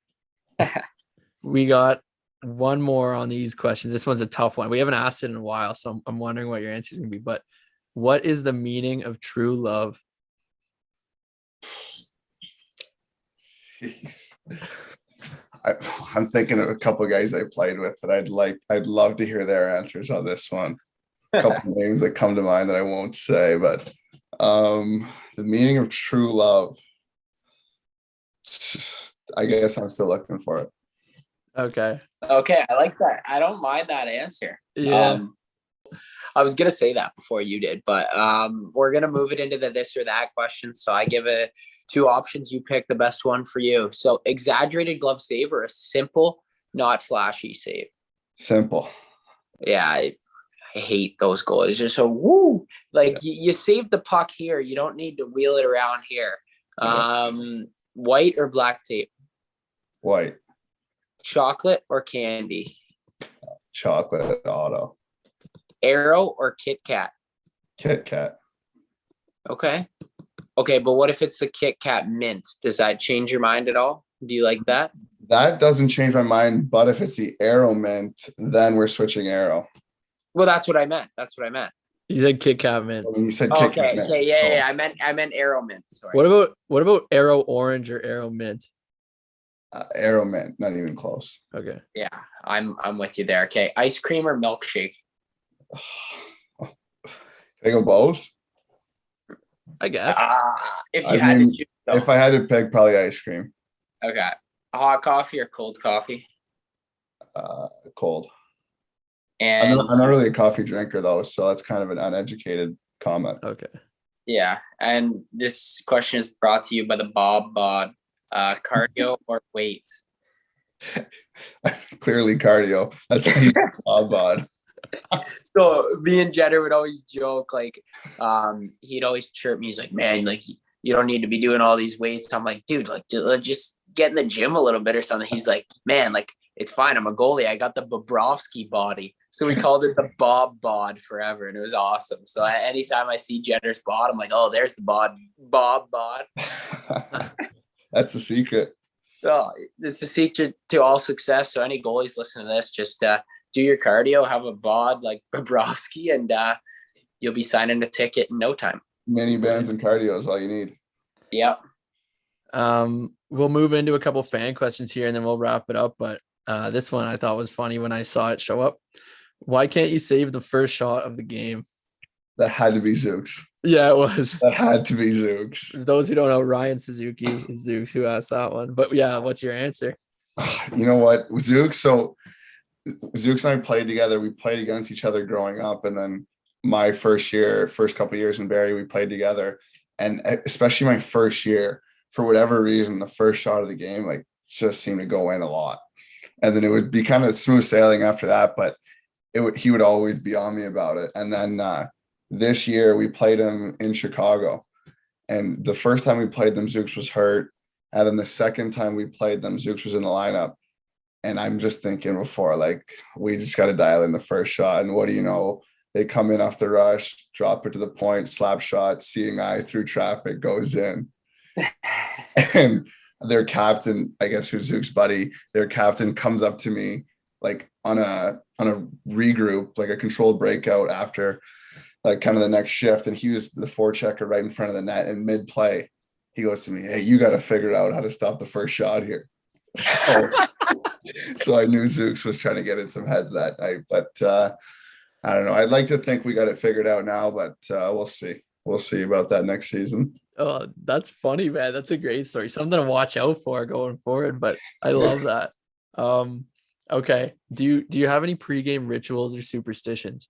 We got one more on these questions. This one's a tough one. We haven't asked it in a while, so I'm wondering what your answer is going to be. But what is the meaning of true love? Jeez. I'm thinking of a couple of guys I played with that I'd love to hear their answers on this one. A couple names that come to mind that I won't say, but the meaning of true love. I guess I'm still looking for it. Okay. Okay, I like that. I don't mind that answer. Yeah. I was gonna say that before you did, but we're gonna move it into the this or that question. So I give it 2 options. You pick the best one for you. So exaggerated glove save or a simple, not flashy save? Simple. Yeah, I hate those goals. It's just so woo. Like you save the puck here. You don't need to wheel it around here. White or black tape? White. Chocolate or candy? Chocolate auto. Arrow or Kit Kat? Kit Kat. Okay, but what if it's the Kit Kat mint? Does that change your mind at all? Do you like that? That doesn't change my mind, but if it's the Arrow mint, then we're switching Arrow. Well, that's what I meant. You said Kit Kat mint. When you said Kit Kat mint. Okay, yeah. I meant Arrow mint. Sorry. What about Arrow orange or Arrow mint? Arrow mint, not even close. Okay. Yeah, I'm with you there. Okay, ice cream or milkshake? Can I go both? I guess. If you had to choose, though. If I had to pick, probably ice cream. Okay, hot coffee or cold coffee? Cold. And I'm not really a coffee drinker though, so that's kind of an uneducated comment. Okay. yeah, and this question is brought to you by the Bob Bod. Cardio or weights? Clearly cardio. That's how you bod. So me and Jenner would always joke, like, he'd always chirp me. He's like, man, like, you don't need to be doing all these weights. I'm like, dude, like, just get in the gym a little bit or something. He's like, man, like, it's fine. I'm a goalie. I got the Bobrovsky body. So we called it the Bob Bod forever, and it was awesome. So anytime I see Jenner's bod, I'm like, oh, there's the Bob Bod. That's the secret. Oh, it's the secret to all success. So any goalies listening to this, just do your cardio, have a bod like Bobrovsky, and you'll be signing a ticket in no time. Mini bands and cardio is all you need. Yep. We'll move into a couple fan questions here and then we'll wrap it up. But this one I thought was funny when I saw it show up. Why can't you save the first shot of the game? That had to be Zooks. Yeah, it was. That had to be Zooks. For those who don't know, Ryan Suzuki is Zooks who asked that one. But yeah, what's your answer? You know what? Zooks, so Zooks and I played together. We played against each other growing up. And then my first couple of years in Barrie, we played together. And especially my first year, for whatever reason, the first shot of the game, like, just seemed to go in a lot. And then it would be kind of smooth sailing after that. But he would always be on me about it. And then this year we played him in Chicago. And the first time we played them, Zooks was hurt. And then the second time we played them, Zooks was in the lineup. And I'm just thinking before, like, we just got to dial in the first shot. And what do you know? They come in off the rush, drop it to the point, slap shot, seeing eye through traffic, goes in. And their captain, I guess who's Zooks' buddy, their captain comes up to me like on a regroup, like a controlled breakout after like kind of the next shift. And he was the forechecker right in front of the net, and mid play, he goes to me, hey, you got to figure out how to stop the first shot here. So I knew Zooks was trying to get in some heads that night, but I don't know. I'd like to think we got it figured out now, but we'll see. We'll see about that next season. Oh, that's funny, man. That's a great story. Something to watch out for going forward, but I love that. Okay. Do you have any pregame rituals or superstitions?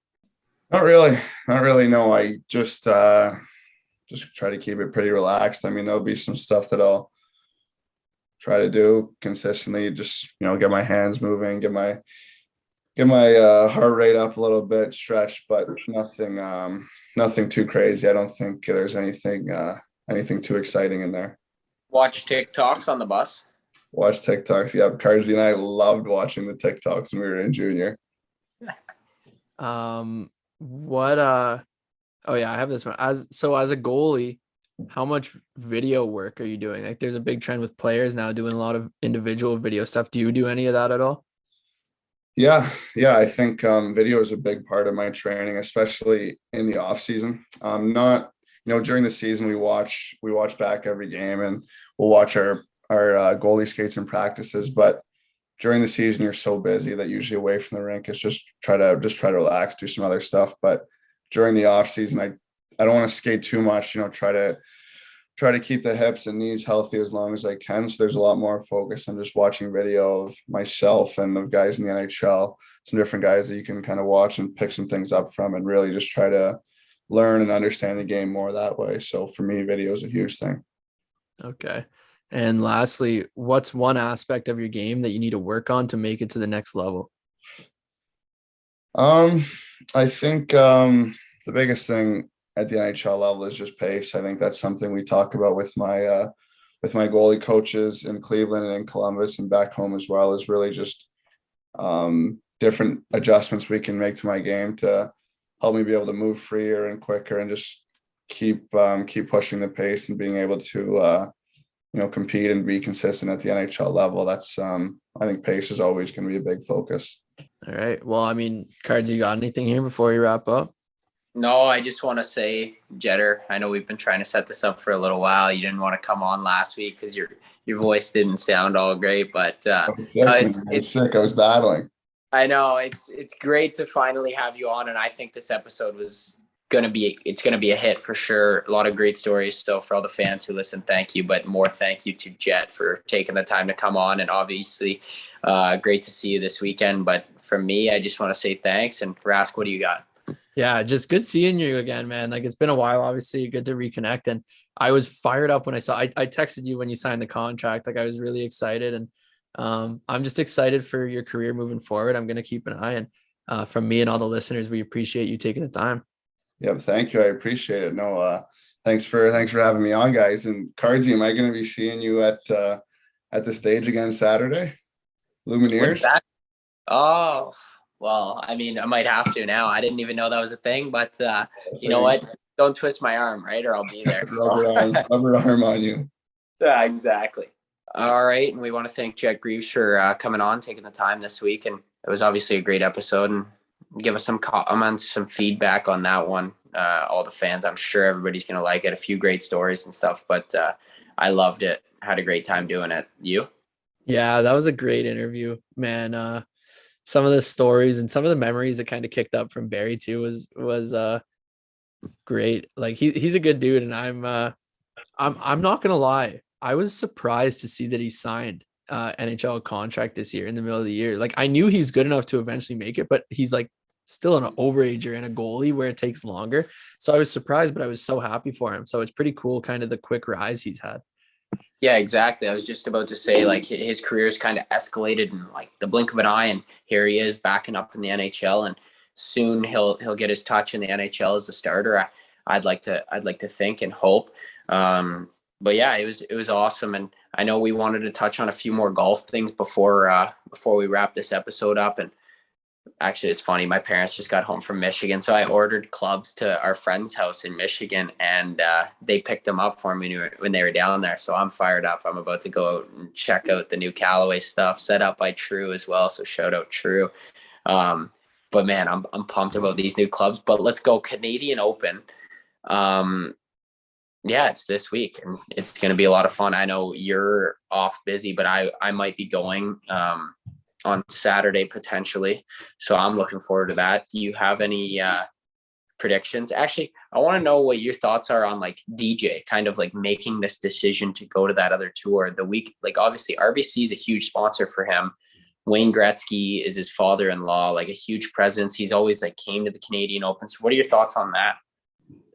Not really. No, I just try to keep it pretty relaxed. I mean, there'll be some stuff that I'll try to do consistently, just, get my hands moving, get my heart rate up a little bit, stretch, but nothing too crazy. I don't think there's anything too exciting in there. Watch TikToks on the bus. Watch TikToks. Yeah, Carsey and I loved watching the TikToks when we were in junior. Oh yeah, I have this one. As a goalie, how much video work are you doing? Like, there's a big trend with players now doing a lot of individual video stuff. Do you do any of that at all? Yeah. I think video is a big part of my training, especially in the off season. Not, during the season we watch back every game, and we'll watch our goalie skates and practices. But during the season, you're so busy that usually away from the rink, it's just try to relax, do some other stuff. But during the off season, I don't want to skate too much. Try to keep the hips and knees healthy as long as I can. So there's a lot more focus on just watching video of myself and of guys in the NHL, some different guys that you can kind of watch and pick some things up from, and really just try to learn and understand the game more that way. So for me, video is a huge thing. Okay. And lastly, what's one aspect of your game that you need to work on to make it to the next level? I think the biggest thing at the NHL level is just pace. I think that's something we talk about with my goalie coaches in Cleveland and in Columbus and back home as well, is really just different adjustments we can make to my game to help me be able to move freer and quicker, and just keep pushing the pace and being able to compete and be consistent at the NHL level. That's I think pace is always going to be a big focus. All right. Well, I mean, Cards, you got anything here before you wrap up? No, I just want to say, Jetter, I know we've been trying to set this up for a little while. You didn't want to come on last week because your voice didn't sound all great, but I was sick. I was battling. I know it's great to finally have you on, and I think this episode was it's gonna be a hit for sure. A lot of great stories. So for all the fans who listen, thank you. But more thank you to Jet for taking the time to come on, and obviously, great to see you this weekend. But from me, I just want to say thanks. And Rask, what do you got? Yeah, just good seeing you again, man. Like it's been a while, obviously, good to reconnect. And I was fired up when I texted you when you signed the contract. Like I was really excited, and I'm just excited for your career moving forward. I'm gonna keep an eye, and from me and all the listeners, we appreciate you taking the time. Yeah, thank you. I appreciate it. No, thanks for having me on, guys. And Cardsy, am I going to be seeing you at the stage again Saturday? What's Lumineers? that? Oh, well, I mean, I might have to now. I didn't even know that was a thing, but you know what? Don't twist my arm, right? Or I'll be there. Rubber arm on you. Yeah, exactly. All right, and we want to thank Jet Greaves for coming on, taking the time this week, and it was obviously a great episode. And give us some comments, some feedback on that one. All the fans, I'm sure everybody's gonna like it. A few great stories and stuff, but I loved it. Had a great time doing it. You? Yeah, that was a great interview, man. Some of the stories and some of the memories that kind of kicked up from Barry too was great. Like he's a good dude, and I'm not gonna lie. I was surprised to see that he signed NHL contract this year in the middle of the year. Like I knew he's good enough to eventually make it, but he's like still an overager and a goalie where it takes longer. So I was surprised, but I was so happy for him. So it's pretty cool, kind of the quick rise he's had. Yeah, exactly. I was just about to say, like, his career's kind of escalated in like the blink of an eye, and here he is backing up in the NHL, and soon he'll get his touch in the NHL as a starter. I'd like to think and hope. But yeah, it was awesome, and I know we wanted to touch on a few more golf things before we wrap this episode up. And actually, it's funny. My parents just got home from Michigan, so I ordered clubs to our friend's house in Michigan, and they picked them up for me when they were down there. So I'm fired up. I'm about to go out and check out the new Callaway stuff set up by True as well. So shout out True. But man, I'm pumped about these new clubs. But let's go Canadian Open. Yeah, it's this week, and it's going to be a lot of fun. I know you're off busy, but I might be going. On Saturday potentially. So I'm looking forward to that. Do you have any predictions? Actually, I want to know what your thoughts are on like DJ kind of like making this decision to go to that other tour the week. Like obviously RBC is a huge sponsor for him. Wayne Gretzky is his father-in-law, like a huge presence. He's always like came to the Canadian Open. So what are your thoughts on that?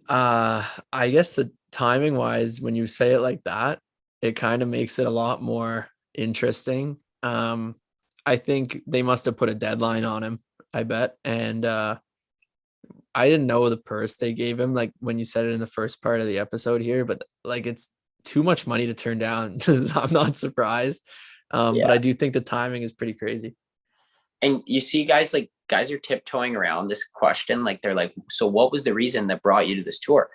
I guess the timing wise, when you say it like that, it kind of makes it a lot more interesting. I think they must have put a deadline on him, I bet. And I didn't know the purse they gave him, like when you said it in the first part of the episode here, but like it's too much money to turn down. I'm not surprised. But I do think the timing is pretty crazy. And you see guys are tiptoeing around this question. Like they're like, so what was the reason that brought you to this tour?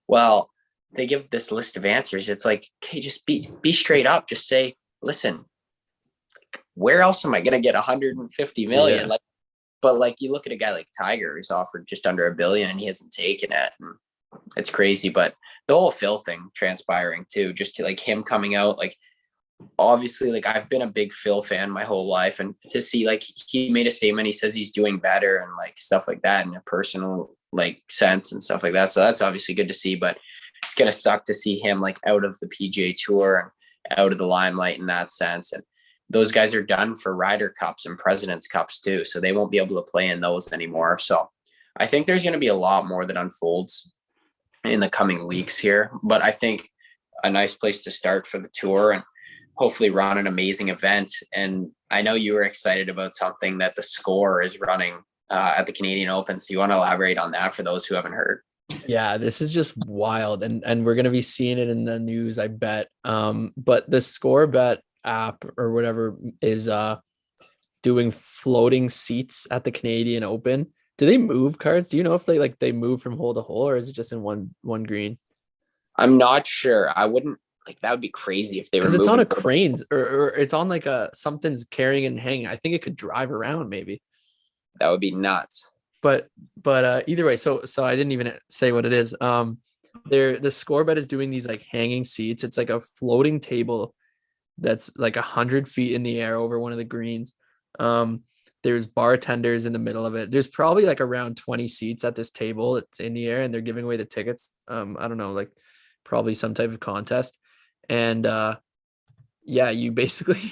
Well, they give this list of answers. It's like, okay, just be straight up. Just say, listen, where else am I going to get 150 million? Yeah. Like, but like you look at a guy like Tiger who's offered just under $1 billion and he hasn't taken it. And it's crazy, but the whole Phil thing transpiring too, just to like him coming out, like obviously like I've been a big Phil fan my whole life, and to see like he made a statement, he says he's doing better and like stuff like that in a personal like sense and stuff like that. So that's obviously good to see, but it's going to suck to see him like out of the PGA Tour and out of the limelight in that sense. And those guys are done for Ryder Cups and President's Cups too, so they won't be able to play in those anymore. So I think there's going to be a lot more that unfolds in the coming weeks here, but I think a nice place to start for the tour and hopefully run an amazing event. And I know you were excited about something that the Score is running at the Canadian Open. So you want to elaborate on that for those who haven't heard? Yeah, this is just wild, and we're gonna be seeing it in the news, I bet. But the Score Bet app or whatever is doing floating seats at the Canadian Open. Do they move cards? Do you know if they move from hole to hole, or is it just in one green? I'm not sure. I wouldn't like that would be crazy if they were Because it's on moving. a crane or it's on like a something's carrying and hanging. I think it could drive around maybe. That would be nuts. But either way, so I didn't even say what it is. The Score Bet is doing these like hanging seats. It's like a floating table that's like 100 feet in the air over one of the greens. There's bartenders in the middle of it. There's probably like around 20 seats at this table. It's in the air and they're giving away the tickets. I don't know, like probably some type of contest. And yeah, you basically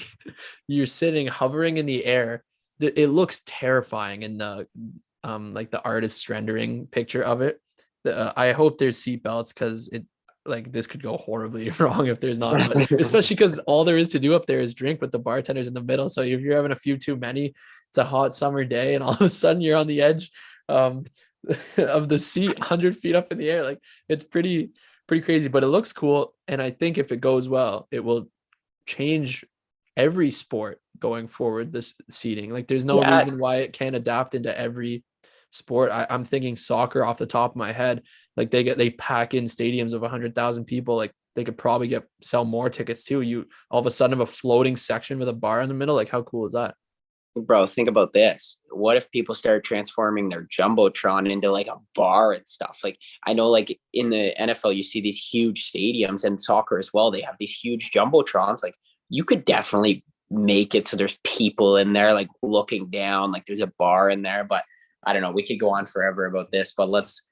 you're sitting hovering in the air. It looks terrifying in the like the artist's rendering picture of it. I hope there's seatbelts because it like this could go horribly wrong if there's not, but especially because all there is to do up there is drink with the bartenders in the middle. So if you're having a few too many, it's a hot summer day, and all of a sudden you're on the edge of the seat, 100 feet up in the air. Like it's pretty crazy, but it looks cool. And I think if it goes well, it will change every sport going forward. This seating, like there's no Yeah. reason why it can't adapt into every sport. I'm thinking soccer off the top of my head. Like they pack in stadiums of 100,000 people. Like they could probably sell more tickets too. You all of a sudden have a floating section with a bar in the middle. Like how cool is that? Bro, think about this. What if people start transforming their jumbotron into like a bar and stuff? Like I know, like in the NFL, you see these huge stadiums, and soccer as well. They have these huge jumbotrons. Like you could definitely make it so there's people in there, like looking down, like there's a bar in there. But I don't know. We could go on forever about this, but let's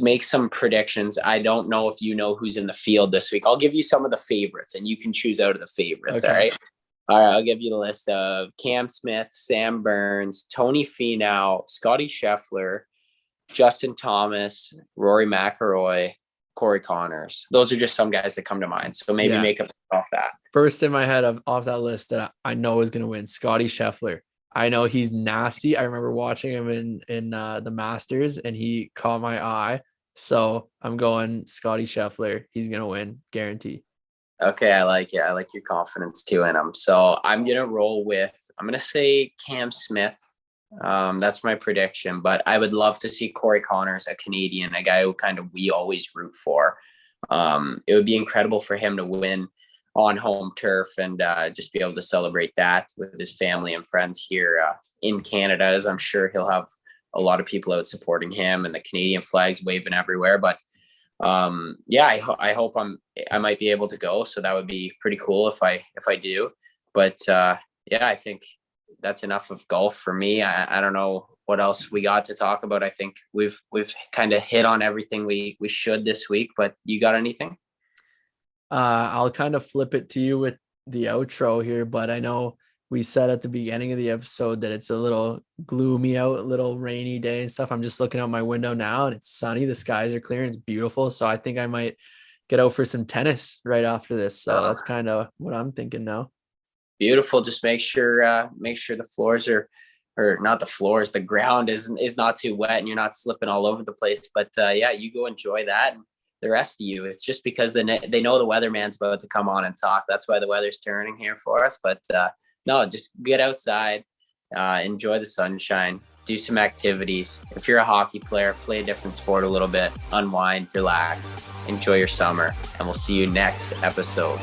make some predictions. I don't know if you know who's in the field this week. I'll give you some of the favorites, and you can choose out of the favorites. Okay. All right. All right, I'll give you the list of Cam Smith, Sam Burns, Tony Finau, Scotty Scheffler, Justin Thomas, Rory McIlroy, Corey Connors. Those are just some guys that come to mind. So maybe make up off that. First in my head off that list that I know is going to win, Scotty Scheffler. I know he's nasty. I remember watching him in the Masters, and he caught my eye. So I'm going Scotty Scheffler. He's going to win, guarantee. Okay, I like it. I like your confidence too in him. So I'm gonna say Cam Smith. That's my prediction. But I would love to see Corey Connors, a Canadian, a guy who kind of we always root for. It would be incredible for him to win on home turf and just be able to celebrate that with his family and friends here in Canada, as I'm sure he'll have a lot of people out supporting him and the Canadian flags waving everywhere. But yeah, I hope I might be able to go. So that would be pretty cool if I do. But yeah, I think that's enough of golf for me. I don't know what else we got to talk about. I think we've kind of hit on everything we should this week, but you got anything? I'll kind of flip it to you with the outro here, but I know we said at the beginning of the episode that it's a little gloomy out, a little rainy day and stuff. I'm just looking out my window now and it's sunny. The skies are clear and it's beautiful. So I think I might get out for some tennis right after this. So that's kind of what I'm thinking now. Beautiful. Just make sure the floors or not the floors, the ground is not too wet and you're not slipping all over the place. But yeah, you go enjoy that. And the rest of you, it's just because they know the weatherman's about to come on and talk. That's why the weather's turning here for us. But no, just get outside, enjoy the sunshine, do some activities. If you're a hockey player, play a different sport a little bit, unwind, relax, enjoy your summer, and we'll see you next episode.